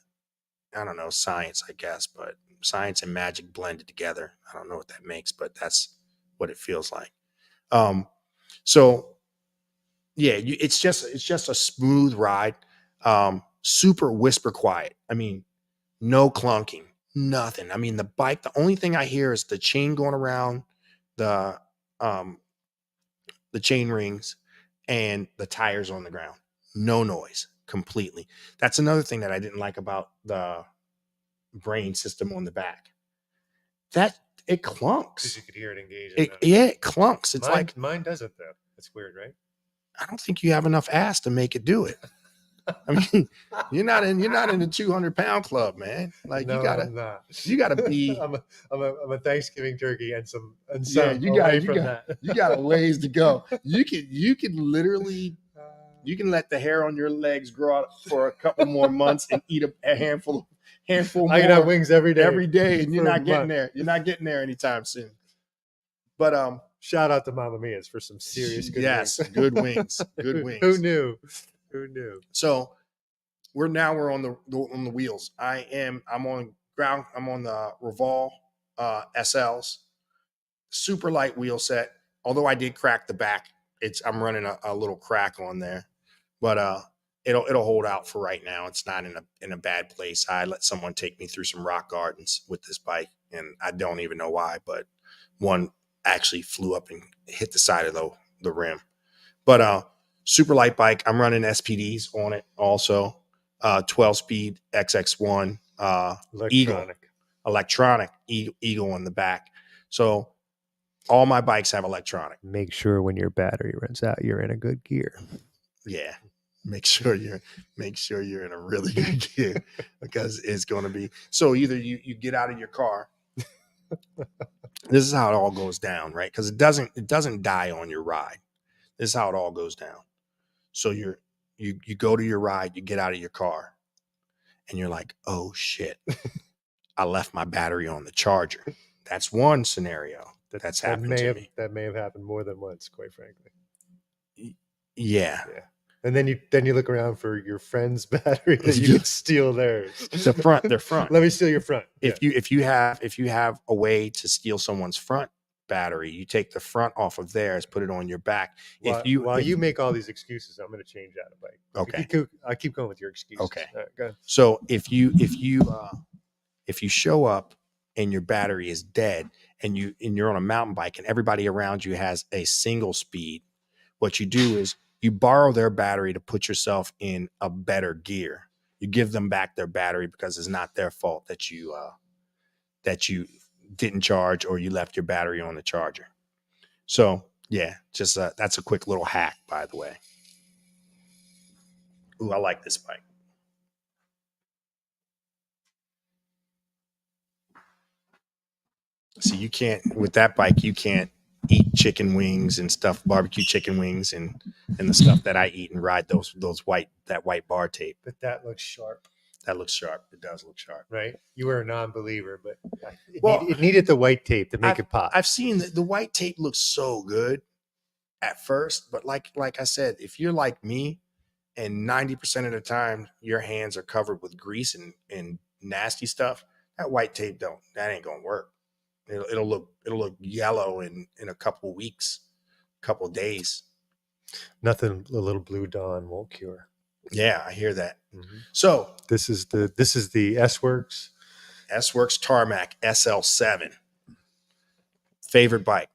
I don't know, science, I guess, but science and magic blended together. I don't know what that makes, but that's what it feels like. So yeah, it's just a smooth ride. Super whisper quiet. I mean, no clunking, nothing. I mean, the bike, the only thing I hear is the chain going around the chain rings and the tires on the ground. No noise, completely. That's another thing that I didn't like about the brain system on the back. That it clunks. Because you could hear it engage. It clunks. It's mine doesn't though. It's weird, right? I don't think you have enough ass to make it do it. I mean, you're not in the 200-pound club, man. Like no, you gotta be. I'm a Thanksgiving turkey and some yeah. You got a ways to go. You can literally you can let the hair on your legs grow out for a couple more months and eat a handful more. I can have wings every day, and you're not getting there. You're not getting there anytime soon. But shout out to Mama Mia's for some serious good wings. Good wings. Good wings. Who knew? So we're on the wheels. I'm on ground. I'm on the Revol SLs, super light wheel set. Although I did crack the back, I'm running a little crack on there, but it'll hold out for right now. It's not in a bad place. I let someone take me through some rock gardens with this bike, and I don't even know why, but one actually flew up and hit the side of the rim. But super light bike. I'm running SPDs on it also. 12-speed XX1 electronic Eagle on the back. So all my bikes have electronic. Make sure when your battery runs out, you're in a good gear. Yeah. Make sure you're in a really good gear because it's going to be. So either you get out of your car. This is how it all goes down, right? Because it doesn't die on your ride. This is how it all goes down. So you go to your ride, you get out of your car, and you're like, oh shit, I left my battery on the charger. That's one scenario that's happened to me. That may have happened more than once, quite frankly. Yeah. Yeah. And then you look around for your friend's battery that you can steal theirs. Their front. Let me steal your front. If you have a way to steal someone's front battery, you take the front off of theirs, put it on your back. While you make all these excuses, I'm going to change out a bike. Okay. I keep going with your excuses. Okay. All right, go ahead. So if you show up and your battery is dead and you're on a mountain bike and everybody around you has a single speed, what you do is you borrow their battery to put yourself in a better gear. You give them back their battery because it's not their fault that you didn't charge or you left your battery on the charger. So yeah, just that's a quick little hack, by the way. Ooh, I like this bike. See, you can't with that bike. You can't eat chicken wings and stuff, barbecue chicken wings and the stuff that I eat and ride that white bar tape. But that looks sharp. That looks sharp. It does look sharp, right? You were a non-believer, but it needed the white tape to make it pop. I've seen the white tape looks so good at first, but like I said, if you're like me, and 90% of the time your hands are covered with grease and nasty stuff, that white tape that ain't gonna work. It'll look yellow in a couple of weeks, couple of days. Nothing a little Blue Dawn won't cure. Yeah, I hear that. Mm-hmm. So this is the S-Works Tarmac SL7. Favorite bike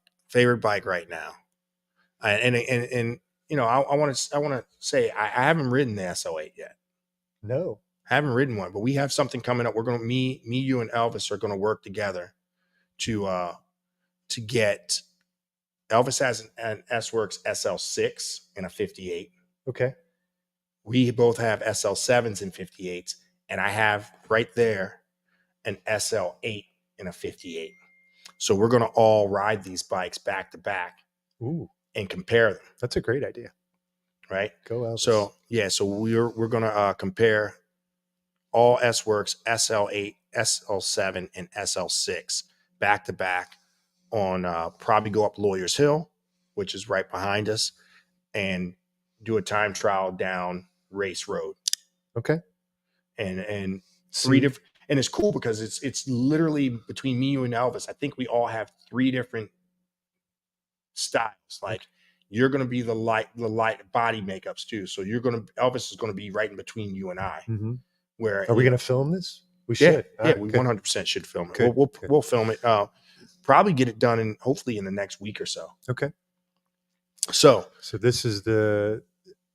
right now. And you know, I want to say I haven't ridden the SL8 yet. No, I haven't ridden one, but we have something coming up. We're gonna you and Elvis are gonna work together to get. Elvis has an S-Works SL6 and a 58. Okay. We both have SL7s and 58s, and I have right there an SL8 and a 58. So we're going to all ride these bikes back to back. Ooh. And compare them. That's a great idea. Right? Go Elvis. So, yeah, so we're going to compare all S-Works, SL8, SL7, and SL6 back to back on probably go up Lawyers Hill, which is right behind us, and do a time trial down Race Road. Okay. And three different, and it's cool because it's literally between me, you, and Elvis. I think we all have three different styles. Like you're going to be the light body makeups too. So Elvis is going to be right in between you and I. Mm-hmm. Where are we going to film this? We should. Yeah, we 100% should film it. We'll film it. Probably get it done hopefully in the next week or so. Okay. So this is the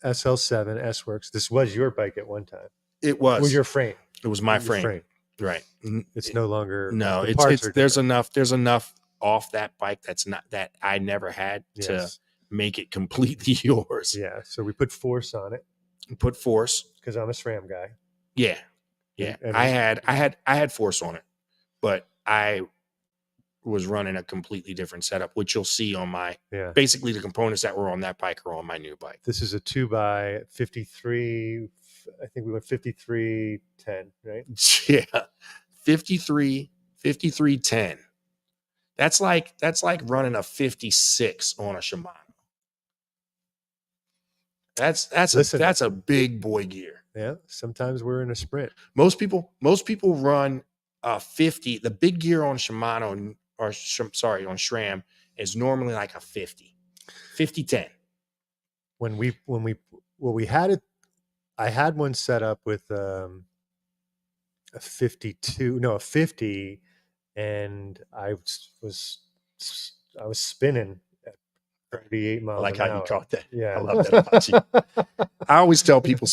SL7 S-Works. This was your bike at one time. It was. It was your frame. It was my frame. Right. It's no longer. No, there's enough off that bike that I never had to make it completely yours. Yeah. So we put force on it. Put force because I'm a SRAM guy. Yeah. Yeah. And I had force on it, but I was running a completely different setup, which you'll see on my basically the components that were on that bike are on my new bike. This is a 2x53. I think we went 5310, right? Yeah. 5310. That's like running a 56 on a Shimano. That's a big boy gear. Yeah. Sometimes we're in a sprint. Most people run 50. The big gear on Shimano on SRAM is normally like a 50-10. I had one set up with a 50, and I was spinning at 38 miles. I like an how hour. You caught that. Yeah, I love that about you. I always tell people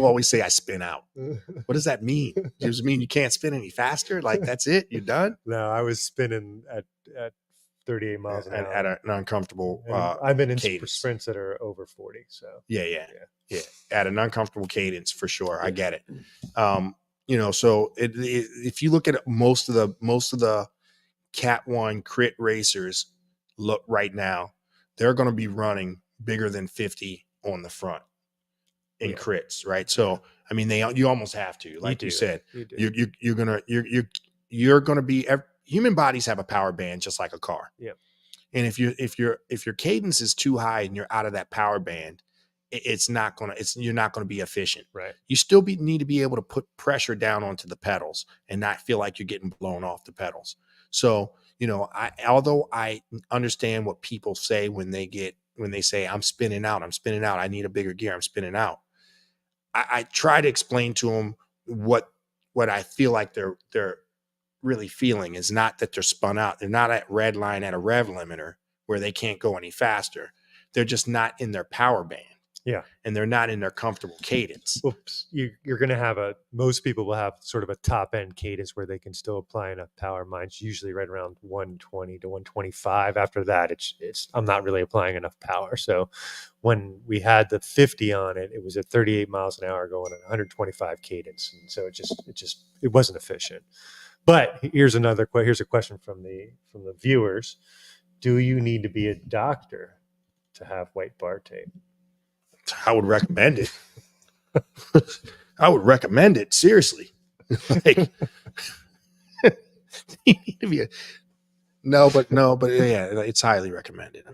always say I spin out. What does that mean? Does it mean you can't spin any faster? Like that's it? You're done? No, I was spinning at 38 miles an hour at an uncomfortable. I've been in cadence. Sprints that are over 40. So yeah. At an uncomfortable cadence for sure. I get it. So if you look at most of the Cat 1 crit racers, look right now, they're going to be running bigger than 50 on the front in crits, right? So you almost have to, like you said, you're gonna be human bodies have a power band just like a car. Yeah. And if your cadence is too high and you're out of that power band, you're not gonna be efficient. Right. You still need to be able to put pressure down onto the pedals and not feel like you're getting blown off the pedals. So, although I understand what people say when they say I'm spinning out, I need a bigger gear, I'm spinning out. I try to explain to them what I feel like they're really feeling is not that they're spun out. They're not at red line at a rev limiter where they can't go any faster. They're just not in their power band. Yeah. And they're not in their comfortable cadence. Oops. You're going to have most people will have sort of a top end cadence where they can still apply enough power. Mine's usually right around 120 to 125. After that, I'm not really applying enough power. So when we had the 50 on it, it was at 38 miles an hour going at 125 cadence. And so it wasn't efficient. But here's a question from the viewers. Do you need to be a doctor to have white bar tape? I would recommend it. I would recommend it seriously. Like, you need to be no, but yeah, it's highly recommended.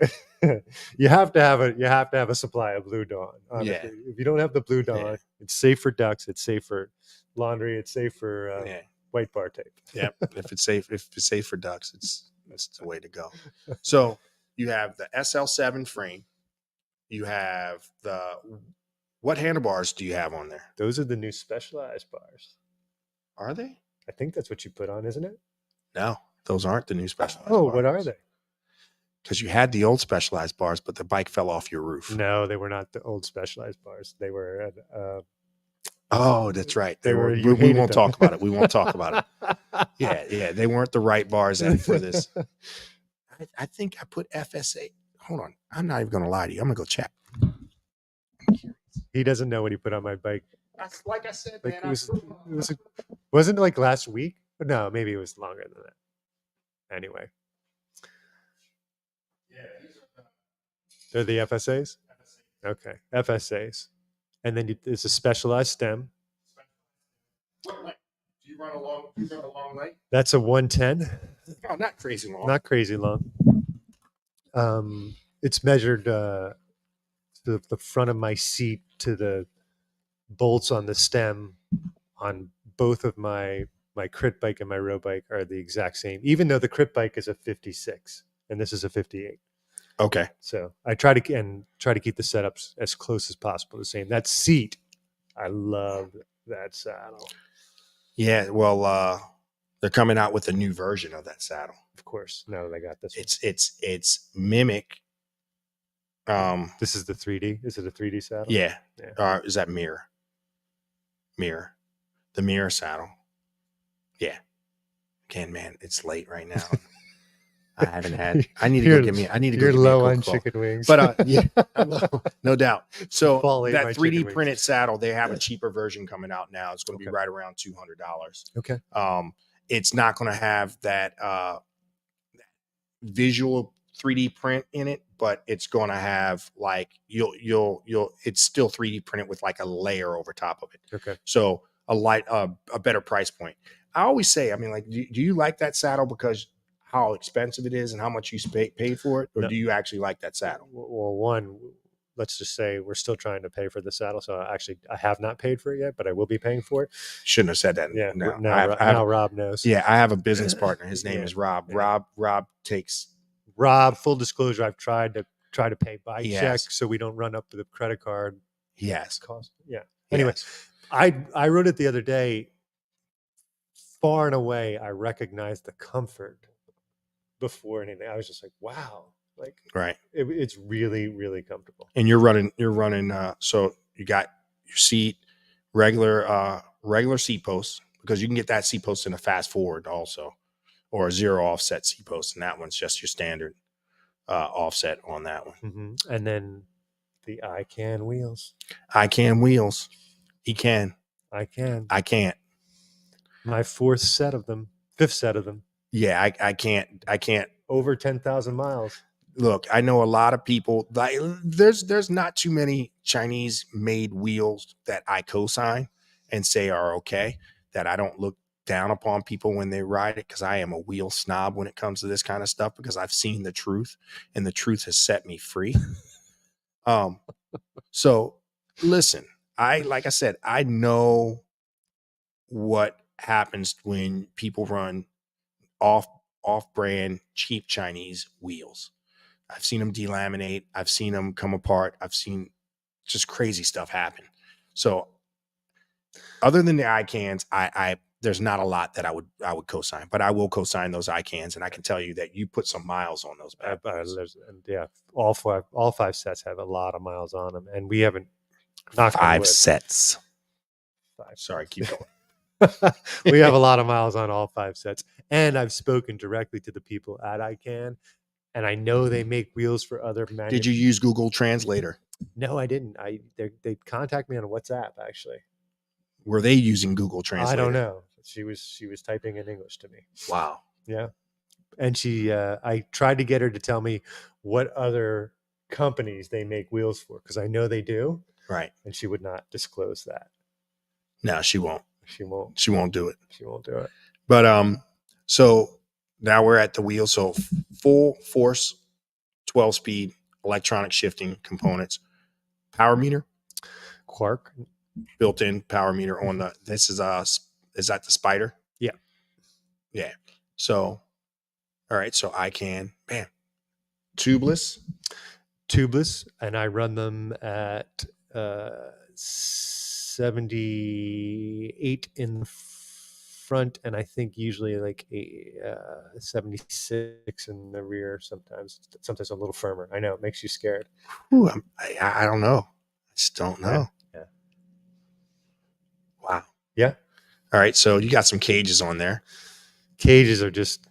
You have to have a supply of Blue Dawn. Honestly. Yeah. If you don't have the Blue Dawn, it's safe for ducks. It's safe for laundry. It's safe for white bar tape. Yeah, if it's safe for ducks, that's the way to go. So you have the SL7 frame. You have what handlebars do you have on there? Those are the new Specialized bars. Are they? I think that's what you put on, isn't it? No, those aren't the new Specialized bars. What are they? Because you had the old Specialized bars, but the bike fell off your roof. No, they were not the old Specialized bars. They were oh, that's right. We won't talk about it. We won't talk about it. Yeah. They weren't the right bars for this. I think I put FSA. Hold on. I'm not even going to lie to you. I'm going to go check. He doesn't know what he put on my bike. That's like I said, like man. Wasn't it like last week? No, maybe it was longer than that. Anyway. Yeah. They're the FSAs? Okay. FSAs. And then there's a Specialized stem. What length? Do you run a long length? That's a 110. Oh, not crazy long. Not crazy long. It's measured the front of my seat to the bolts on the stem on both of my crit bike and my road bike are the exact same, even though the crit bike is a 56 and this is a 58. Okay. So I try to keep the setups as close as possible the same. That seat, I love that saddle. Yeah, well, they're coming out with a new version of that saddle. Of course. No, they got this. It's Mimic. This is the 3D. Is it a 3D saddle? Yeah. Is that Mirror? The Mirror saddle. Yeah. Again, man, it's late right now. I need to go get me. You're low on chicken wings, but yeah, no doubt. So that 3D printed wings. saddle, they have a cheaper version coming out now. It's going to be right around $200. Okay. It's not going to have that visual 3D print in it, but it's going to have like it's still 3D printed with like a layer over top of it. Okay. So a better price point. I always say, I mean, like, do you like that saddle because how expensive it is and how much you paid for it, or do you actually like that saddle? Well, one, let's just say we're still trying to pay for the saddle, so I have not paid for it yet, but I will be paying for it. Shouldn't have said that. Yeah, now Rob knows. Yeah, I have a business partner. His name is Rob. Yeah. Rob takes. Rob, full disclosure, I've tried to pay by check so we don't run up to the credit card. Yes. Cost. Yeah. Anyway, I wrote it the other day. Far and away, I recognized the comfort before anything. I was just like, wow, like right. It's really, really comfortable. And you're running. So you got your seat, regular seat posts, because you can get that seat post in a fast forward also, or a zero offset seat post, and that one's just your standard offset on that one. Mm-hmm. And then the ICANN wheels. ICANN wheels. He can. I can. I can't. My fifth set of them. Yeah, I can't. Over 10,000 miles. Look, I know a lot of people. Like, there's not too many Chinese made wheels that I co-sign and say are okay, that I don't look down upon people when they ride it, because I am a wheel snob when it comes to this kind of stuff, because I've seen the truth and the truth has set me free. So listen, like I said, I know what happens when people run off brand cheap Chinese wheels. I've seen them delaminate. I've seen them come apart. I've seen just crazy stuff happen. So other than the ICANNs, I there's not a lot that I would co-sign, but I will co-sign those ICANNs, and I can tell you that you put some miles on those bad boys. Yeah, all five sets have a lot of miles on them, and we haven't knocked on 5 wood. sets. Five. Sorry, keep going. We have a lot of miles on all 5 sets, and I've spoken directly to the people at ICANN, and I know they make wheels for other manufacturers. Did you use Google Translator? No, I didn't. They contact me on WhatsApp actually. Were they using Google Translator? I don't know. She was typing in English to me. Wow. Yeah, and I tried to get her to tell me what other companies they make wheels for, because I know they do. Right. And she would not disclose that. No, she won't. She won't. She won't do it. She won't do it. But so now we're at the wheel. So full force, 12-speed, electronic shifting components, power meter, Quark, built-in power meter on the. This is that the Spider? Yeah. Yeah. So, all right. So man, tubeless, and I run them at 78 in the front, and I think usually like 76 in the rear. Sometimes a little firmer. I know it makes you scared. Ooh, I don't know. I just don't know. Yeah. Wow. Yeah. All right. So you got some cages on there. Cages are just,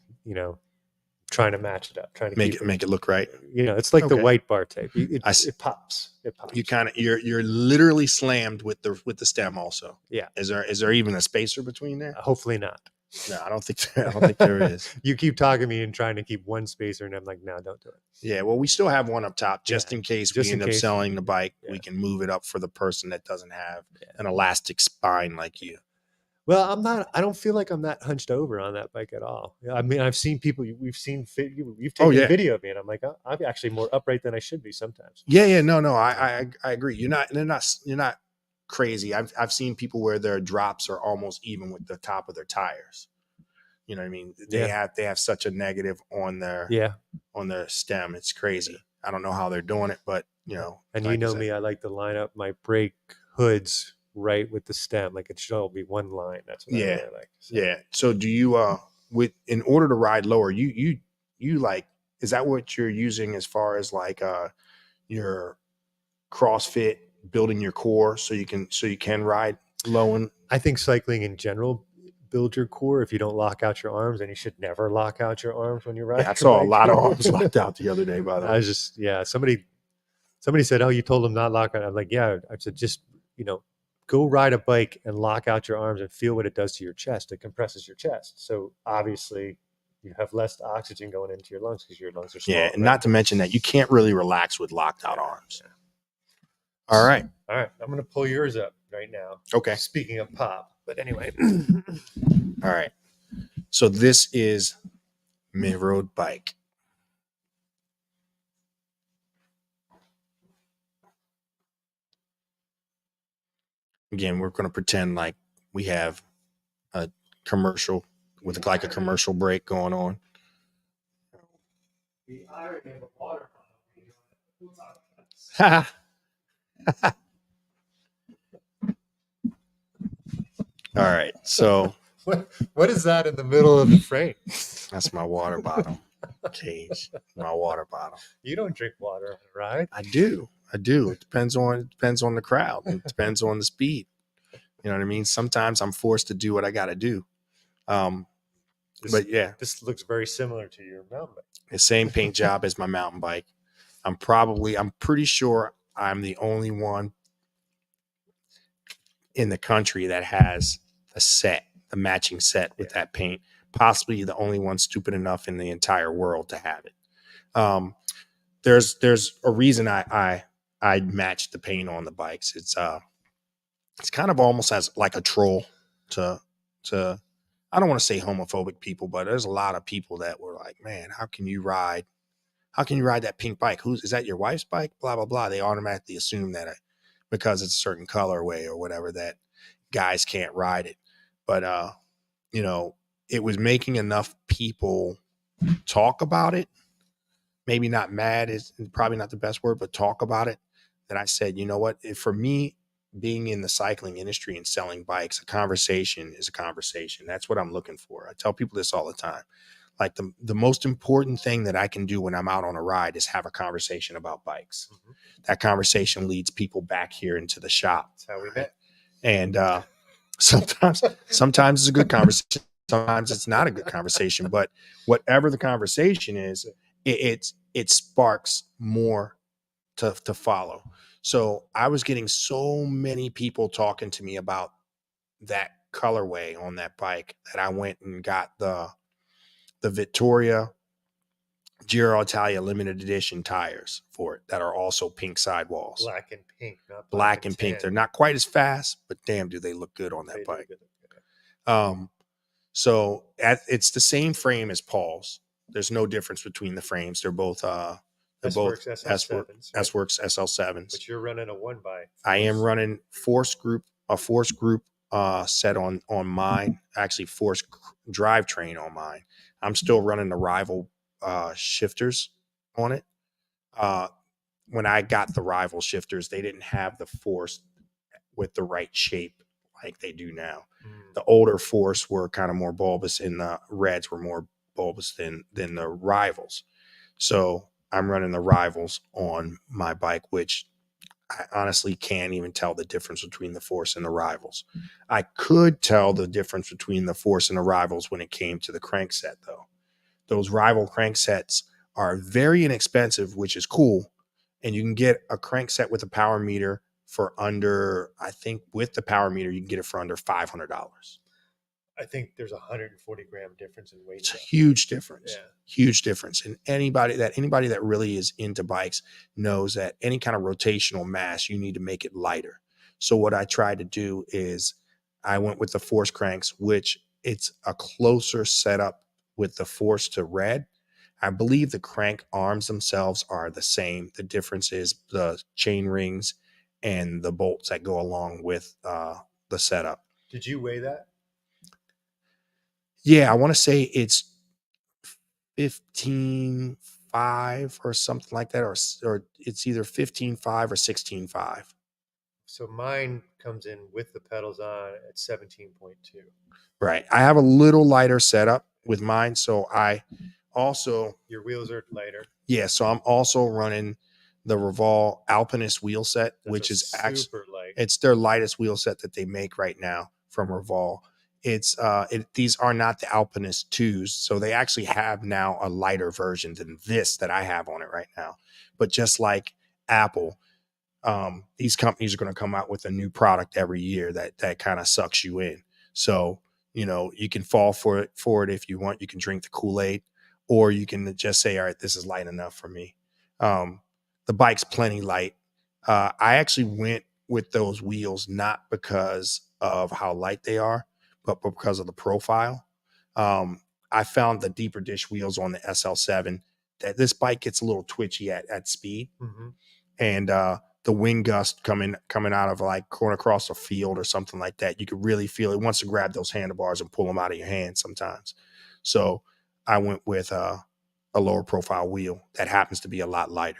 trying to match it up, trying to make it look right. It's like the white bar tape. It pops. It pops. You kind of you're literally slammed with the stem also. Yeah. Is there even a spacer between there? Hopefully not. No, I don't think there is. You keep talking to me and trying to keep one spacer, and I'm like, no, don't do it. Yeah, well, we still have one up top just in case we end up selling the bike. Yeah. We can move it up for the person that doesn't have an elastic spine like you. Well, I don't feel like I'm that hunched over on that bike at all. I mean, I've seen people, you've taken a video of me, and I'm like, I'm actually more upright than I should be sometimes. Yeah. No, I agree. You're not crazy. I've seen people where their drops are almost even with the top of their tires. You know what I mean? They have such a negative on their stem. It's crazy. I don't know how they're doing it, but And like me, I like to line up my brake hoods right with the stem, like it should all be one line. That's what I really like. So. Yeah. So do you in order to ride lower, you like, is that what you're using as far as like your CrossFit, building your core so you can ride low? And I think cycling in general build your core. If you don't lock out your arms, and you should never lock out your arms when you're riding. I saw a lot of arms locked out the other day, by the way. I was just somebody said, oh, you told them not lock out. I'm like, yeah. I said, just go ride a bike and lock out your arms and feel what it does to your chest. It compresses your chest. So obviously you have less oxygen going into your lungs because your lungs are small. Yeah, and not to mention that you can't really relax with locked out arms. Yeah. All right. I'm going to pull yours up right now. Okay. Speaking of pop, but anyway. All right. So this is mid-road bike. Again, we're going to pretend like we have a commercial with like a commercial break going on. The irony of a water All right. So what is that in the middle of the frame? That's my water bottle cage. My water bottle. You don't drink water on a ride. I do. It depends on the crowd. It depends on the speed. You know what I mean? Sometimes I'm forced to do what I got to do. But yeah, this looks very similar to your mountain bike. The same paint job as my mountain bike. I'm pretty sure I'm the only one in the country that has the matching set with that paint. Possibly the only one stupid enough in the entire world to have it. There's a reason I matched the paint on the bikes. It's kind of almost as like a troll to I don't want to say homophobic people, but there's a lot of people that were like, man, how can you ride that pink bike? Is that your wife's bike? Blah, blah, blah. They automatically assume that because it's a certain colorway or whatever, that guys can't ride it. But, you know, it was making enough people talk about it. Maybe not mad is probably not the best word, but talk about it. That I said, you know what? For me, being in the cycling industry and selling bikes, a conversation is a conversation. That's what I'm looking for. I tell people this all the time. Like the most important thing that I can do when I'm out on a ride is have a conversation about bikes. Mm-hmm. That conversation leads people back here into the shop. That's how we met. And sometimes it's a good conversation. Sometimes it's not a good conversation. But whatever the conversation is, it sparks more to follow. So I was getting so many people talking to me about that colorway on that bike that I went and got the Vittoria Giro Italia limited edition tires for it that are also pink sidewalls. Black and pink, not black and pink. They're not quite as fast, but damn, do they look good on that bike. So it's the same frame as Paul's. There's no difference between the frames. They're both S-Works SL7s. S-Works SL7s. But you're running a 1x. I am running a force group set on mine. Actually, force drivetrain on mine. I'm still running the rival shifters on it. When I got the rival shifters, they didn't have the force with the right shape like they do now. The older force were kind of more bulbous, and the reds were more bulbous than the rivals. So I'm running the rivals on my bike, which I honestly can't even tell the difference between the force and the rivals. I could tell the difference between the force and the rivals when it came to the crankset, though. Those rival cranksets are very inexpensive, which is cool. And you can get a crankset with a power meter for under, I think with the power meter, you can get it for under $500. I think there's 140 gram difference in weight. It's a huge difference. Yeah. Huge difference. And anybody that really is into bikes knows that any kind of rotational mass, you need to make it lighter. So what I tried to do is I went with the force cranks, which it's a closer setup with the force to red. I believe the crank arms themselves are the same. The difference is the chain rings and the bolts that go along with the setup. Did you weigh that? Yeah, I want to say it's 15.5 or something like that, or it's either 15.5 or 16.5. So mine comes in with the pedals on at 17.2. Right. I have a little lighter setup with mine, so I also your wheels are lighter. Yeah, so I'm also running the Revolve Alpinist wheel set, which is actually super light. It's their lightest wheel set that they make right now from Revolve. It's these are not the Alpinist 2s, so they actually have now a lighter version than this that I have on it right now. But just like Apple, these companies are going to come out with a new product every year that kind of sucks you in. So, you know, you can fall for it if you want. You can drink the Kool-Aid, or you can just say, all right, this is light enough for me. The bike's plenty light. I actually went with those wheels not because of how light they are, but because of the profile. I found the deeper dish wheels on the SL7 that this bike gets a little twitchy at speed. Mm-hmm. And the wind gust coming out of like going across a field or something like that, you could really feel it wants to grab those handlebars and pull them out of your hand sometimes. So I went with a lower profile wheel that happens to be a lot lighter.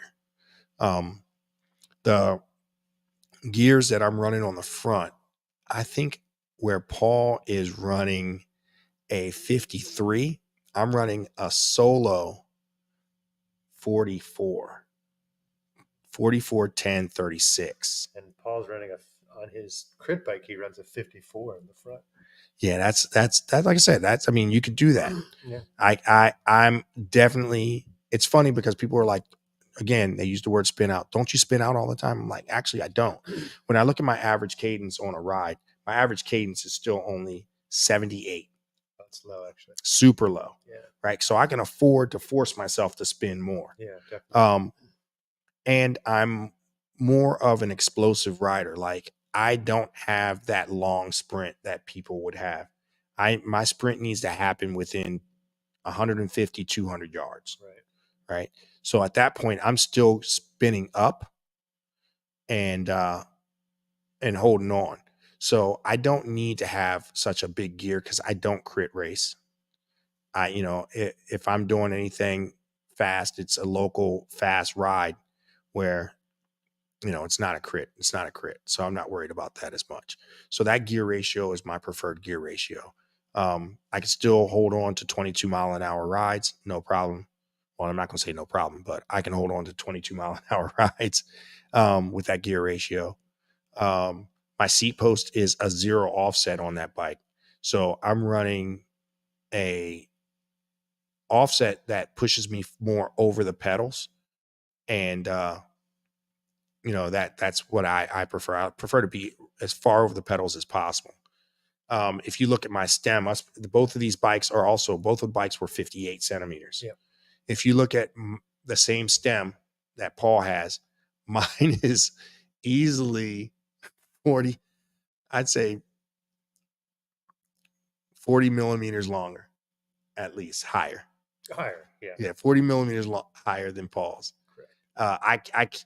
The gears that I'm running on the front, I think where Paul is running a 53, I'm running a solo 44, 10, 36. And Paul's running on his crit bike, he runs a 54 in the front. Yeah, that's like I said, I mean, you could do that. Yeah. I'm definitely, it's funny because people are like, again, they use the word spin out. Don't you spin out all the time? I'm like, actually, I don't. When I look at my average cadence on a ride, my average cadence is still only 78. That's low, actually. Super low. Yeah. Right. So I can afford to force myself to spin more. Yeah, definitely. And I'm more of an explosive rider. Like I don't have that long sprint that people would have. my sprint needs to happen within 150, 200 yards. Right. So at that point, I'm still spinning up and holding on. So I don't need to have such a big gear because I don't crit race. If I'm doing anything fast, it's a local fast ride where, it's not a crit. It's not a crit. So I'm not worried about that as much. So that gear ratio is my preferred gear ratio. I can still hold on to 22-mile-an-hour rides, no problem. Well, I'm not going to say no problem, but I can hold on to 22-mile-an-hour rides with that gear ratio. My seat post is a 0 offset on that bike. So I'm running a offset that pushes me more over the pedals. And, that's what I prefer. I prefer to be as far over the pedals as possible. If you look at my stem, both of these bikes both of the bikes were 58 centimeters. Yeah. If you look at the same stem that Paul has, mine is easily 40, I'd say 40 millimeters longer, at least higher. Higher, yeah. Yeah, 40 millimeters higher than Paul's. Correct.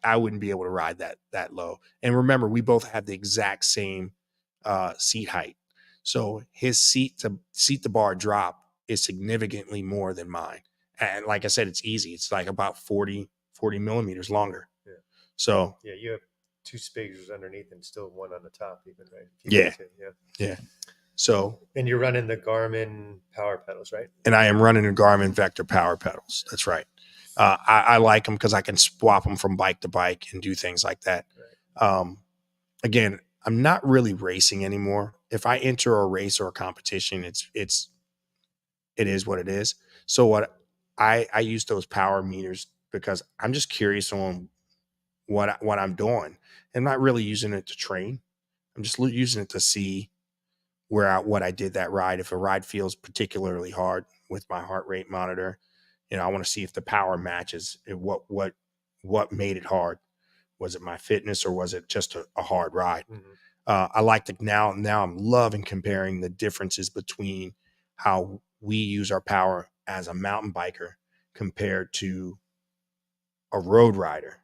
I wouldn't be able to ride that low. And remember, we both have the exact same seat height. So his seat to bar drop is significantly more than mine. And like I said, it's easy. It's like about 40 millimeters longer. Yeah. So yeah, you have 2 spacers underneath and still one on the top, even, right? Yeah. Yeah. Yeah. So, and you're running the Garmin power pedals, right? And I am running the Garmin Vector power pedals. That's right. I like them because I can swap them from bike to bike and do things like that. Right. Again, I'm not really racing anymore. If I enter a race or a competition, it is what it is. So what I use those power meters because I'm just curious on what I'm doing. I'm not really using it to train. I'm just using it to see what I did that ride. If a ride feels particularly hard with my heart rate monitor, I want to see if the power matches what made it hard. Was it my fitness or was it just a hard ride? Mm-hmm. I like to now I'm loving comparing the differences between how we use our power as a mountain biker compared to a road rider.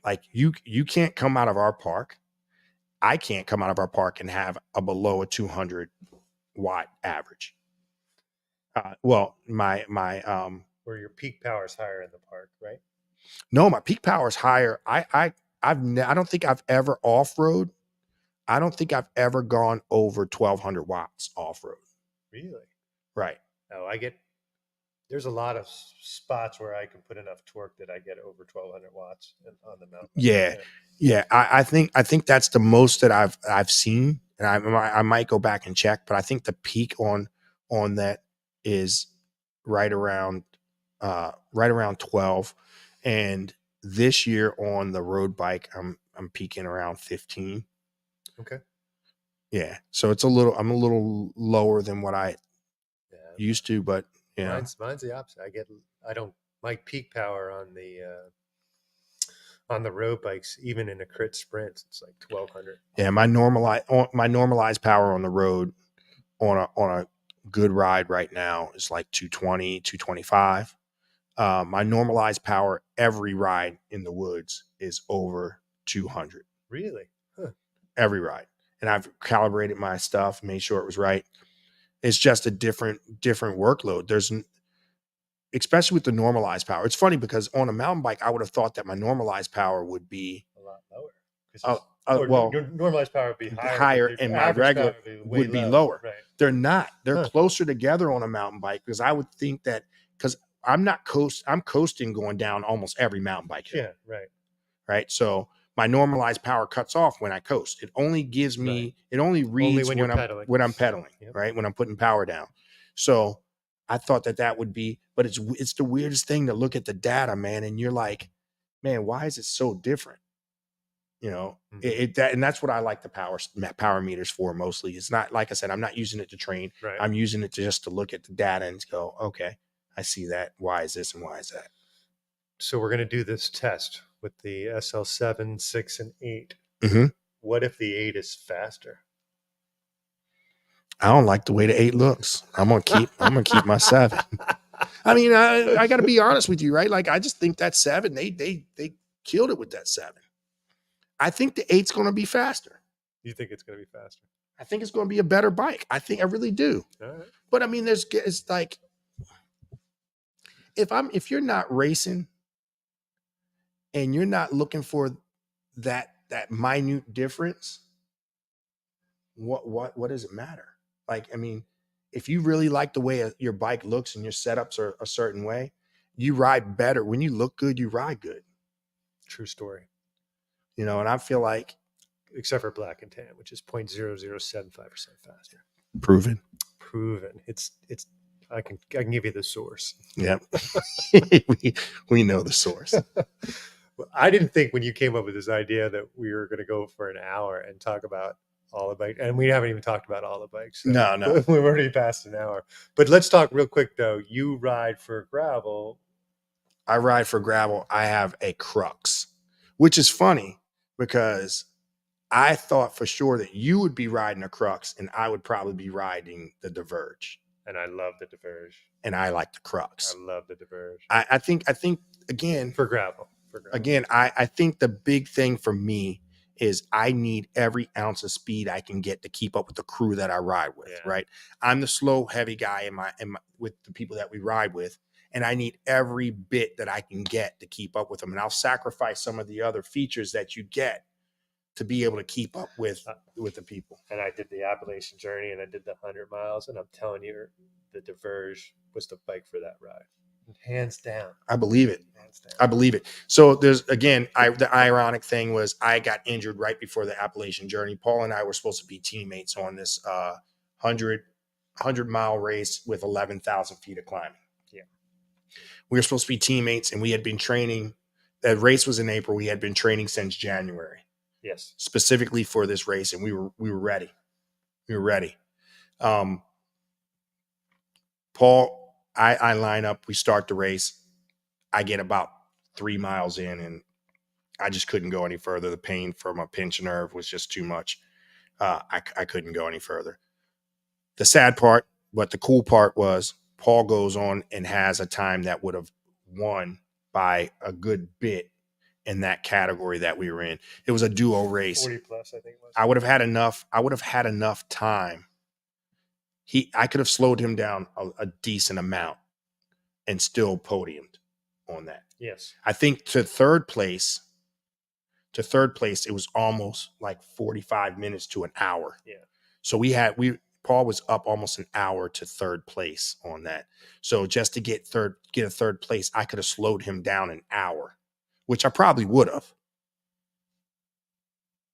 Like you can't come out of our park. I can't come out of our park and have a below a 200 watt average. Well, my where your peak power is higher in the park, right? No, my peak power is higher. I don't think I've ever off road. I don't think I've ever gone over 1,200 watts off road. Really? Right. Oh, there's a lot of spots where I can put enough torque that I get over 1,200 watts on the mountain. Yeah. I think that's the most that I've seen, and I might go back and check, but I think the peak on that is right around 12, and this year on the road bike I'm peaking around 15. Okay. Yeah, so I'm a little lower than what I used to, but mine's the opposite. My peak power on the road bikes, even in a crit sprint, it's like 1,200. Yeah, my normalized power on the road on a good ride right now is like 220, 225. My normalized power every ride in the woods is over 200. Really? Huh. Every ride. And I've calibrated my stuff, made sure it was right. It's just a different workload. Especially with the normalized power. It's funny because on a mountain bike, I would have thought that my normalized power would be a lot lower. Your normalized power would be higher, and my regular would be lower. Right. They're not. They're closer together on a mountain bike because I would think that because I'm coasting going down almost every mountain bike hill. Yeah, right. Right. So my normalized power cuts off when I coast. It only gives me, it only reads when I'm pedaling, yep. Right. When I'm putting power down. So I thought that would be, but it's the weirdest thing to look at the data, man. And you're like, man, why is it so different? Mm-hmm. And that's what I like the power meters for mostly. It's not, like I said, I'm not using it to train. Right. I'm using it just to look at the data and go, okay, I see that. Why is this and why is that? So we're going to do this test with the SL7, 6, and 8. Mm-hmm. What if the 8 is faster? I don't like the way the 8 looks. I'm gonna keep my 7. I mean, I got to be honest with you, right? Like, I just think that 7, they killed it with that 7. I think the 8's going to be faster. You think it's going to be faster? I think it's going to be a better bike. I really do. All right. But I mean, it's like, if you're not racing and you're not looking for that minute difference, what does it matter? Like, I mean, if you really like the way your bike looks and your setups are a certain way, you ride better. When you look good, you ride good. True story. You know, and I feel like, except for black and tan, which is 0.0075% faster. Proven. It's I can give you the source. Yep. we know the source. I didn't think when you came up with this idea that we were going to go for an hour and talk about all the bikes, and we haven't even talked about all the bikes. So No. We've already passed an hour. But let's talk real quick though. You ride for gravel. I ride for gravel. I have a Crux, which is funny because I thought for sure that you would be riding a Crux and I would probably be riding the Diverge. And I love the Diverge. And I like the Crux. I love the Diverge. I think again, for gravel. Again, I think the big thing for me is I need every ounce of speed I can get to keep up with the crew that I ride with. Yeah. Right. I'm the slow, heavy guy with the people that we ride with. And I need every bit that I can get to keep up with them. And I'll sacrifice some of the other features that you get to be able to keep up with the people. And I did the Appalachian journey and I did the 100 miles. And I'm telling you, the Diverge was the bike for that ride. Hands down. I believe it. I believe it. So there's, again, the ironic thing was I got injured right before the Appalachian journey. Paul and I were supposed to be teammates on this 100-mile race with 11,000 feet of climbing. Yeah. We were supposed to be teammates and we had been training. That race was in April. We had been training since January. Yes. Specifically for this race. And we were ready. We were ready. Paul, I line up, we start the race. I get about 3 miles in and I just couldn't go any further. The pain from a pinched nerve was just too much. I couldn't go any further. The sad part, but the cool part was Paul goes on and has a time that would have won by a good bit in that category that we were in. It was a duo race. 40 plus, I think it was. I would have had enough time. I could have slowed him down a decent amount and still podiumed on that. Yes. I think to third place, it was almost like 45 minutes to an hour. Yeah. So Paul was up almost an hour to third place on that. So just to get a third place, I could have slowed him down an hour, which I probably would have.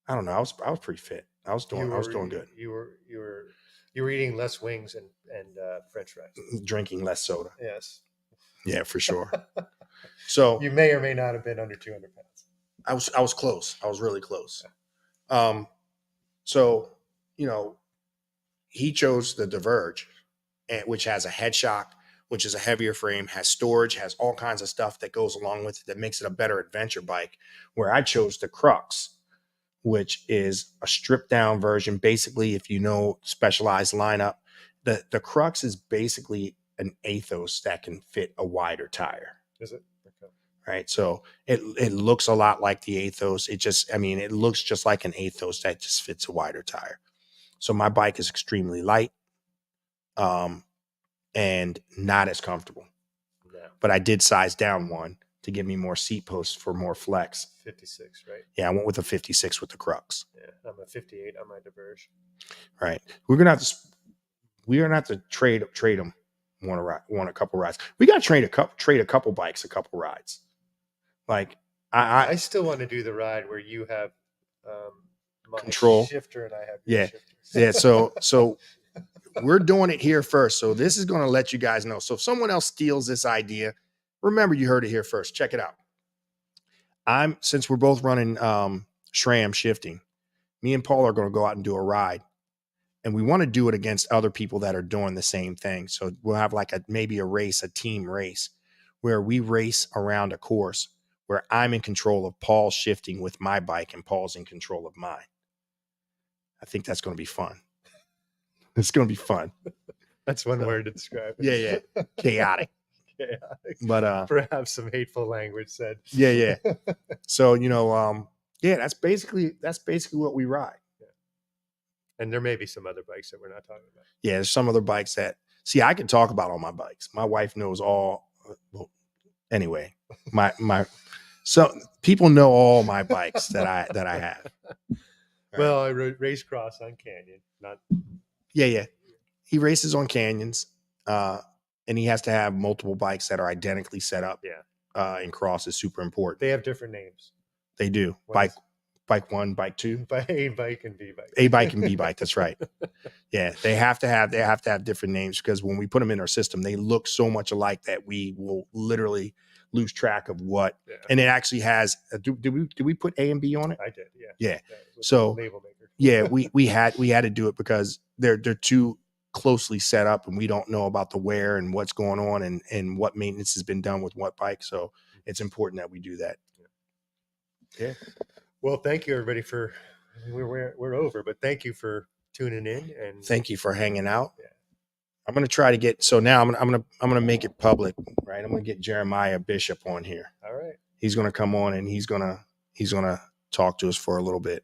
I don't know. I was pretty fit. I was doing good. You were eating less wings and French fries. Drinking less soda. Yes. Yeah, for sure. So you may or may not have been under 200 pounds. I was close. I was really close. So, he chose the Diverge, which has a head shock, which is a heavier frame, has storage, has all kinds of stuff that goes along with it that makes it a better adventure bike, where I chose the Crux, which is a stripped down version. Basically, if you know Specialized lineup, the Crux is basically an Athos that can fit a wider tire. Is it? Okay. Right. So it looks a lot like the Athos. It looks just like an Athos that just fits a wider tire. So my bike is extremely light, and not as comfortable. No. But I did size down one to give me more seat posts for more flex. 56, right? Yeah, I went with a 56 with the Crux. Yeah, I'm a 58 on my Diverge. Right. We're gonna have to trade them. Want a couple rides. We got to trade a couple bikes, a couple rides. Like I still want to do the ride where you have my control shifter and I have your shifter. Yeah. So we're doing it here first. So this is going to let you guys know. So if someone else steals this idea, remember you heard it here first. Check it out. Since we're both running SRAM shifting, me and Paul are going to go out and do a ride. And we want to do it against other people that are doing the same thing. So we'll have like maybe a team race, where we race around a course where I'm in control of Paul's shifting with my bike and Paul's in control of mine. I think that's going to be fun. It's going to be fun. That's one So, word to describe it. yeah. Chaotic. Chaotic. But Perhaps some hateful language said. yeah. So, yeah, that's basically what we ride. And there may be some other bikes that we're not talking about. Yeah, there's some other bikes that I can talk about all my bikes. My wife knows all. Well, anyway, my so people know all my bikes that I have. Right. Well, I race cross on Canyon, not. Yeah. He races on canyons, and he has to have multiple bikes that are identically set up. Yeah. And cross is super important. They have different names. They do. Bike 1, bike 2. A bike and B bike. A bike and B bike. That's right. Yeah, they have to have different names because when we put them in our system, they look so much alike that we will literally lose track of what. Yeah. And it actually has. Did we put A and B on it? I did. Yeah. Yeah. So label maker. Yeah, we had to do it because they're too closely set up, and we don't know about the wear and what's going on and what maintenance has been done with what bike. So it's important that we do that. Yeah. Well, thank you everybody for we're over, but thank you for tuning in and thank you for hanging out. Yeah. I'm gonna try to get now I'm gonna make it public, right? I'm gonna get Jeremiah Bishop on here. All right. He's gonna come on and he's gonna talk to us for a little bit.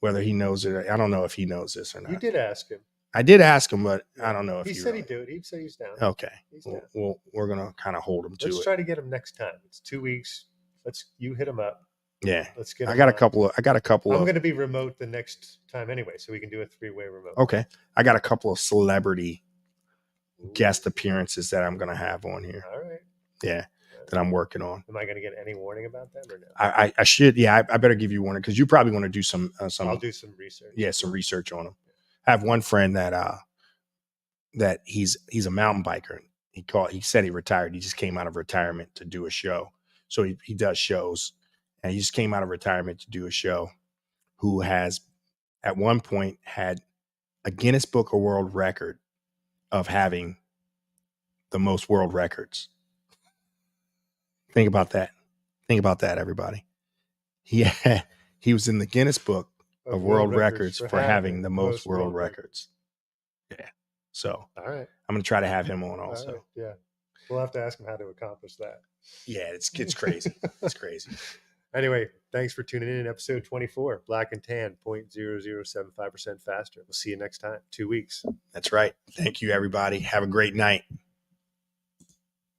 Whether he knows it, I don't know if he knows this or not. You did ask him. I did ask him, but I don't know if he said he'd do it. He said he's down. Okay. Well, we're gonna kind of hold him to it. Let's try to get him next time. It's 2 weeks. You hit him up. Yeah. Let's get. I got a couple. I'm going to be remote the next time anyway, so we can do a 3-way remote. Okay. I got a couple of celebrity guest appearances that I'm going to have on here. All right. Yeah. That I'm working on. Am I going to get any warning about them or no? I should. Yeah. I better give you warning because you probably want to do some. I'll do some research. Yeah, some research on them. I have one friend that he's a mountain biker. He said he retired. He just came out of retirement to do a show. So he does shows. And he just came out of retirement to do a show, who has at one point had a Guinness Book of World Record of having the most world records. Think about that. Think about that, everybody. He was in the Guinness Book of World Records for having the most world records. Yeah. So all right. I'm going to try to have him on also. Right. Yeah. We'll have to ask him how to accomplish that. Yeah, it's crazy. It's crazy. Anyway, thanks for tuning in episode 24, Black and Tan, 0.0075% faster. We'll see you next time, 2 weeks. That's right. Thank you, everybody. Have a great night.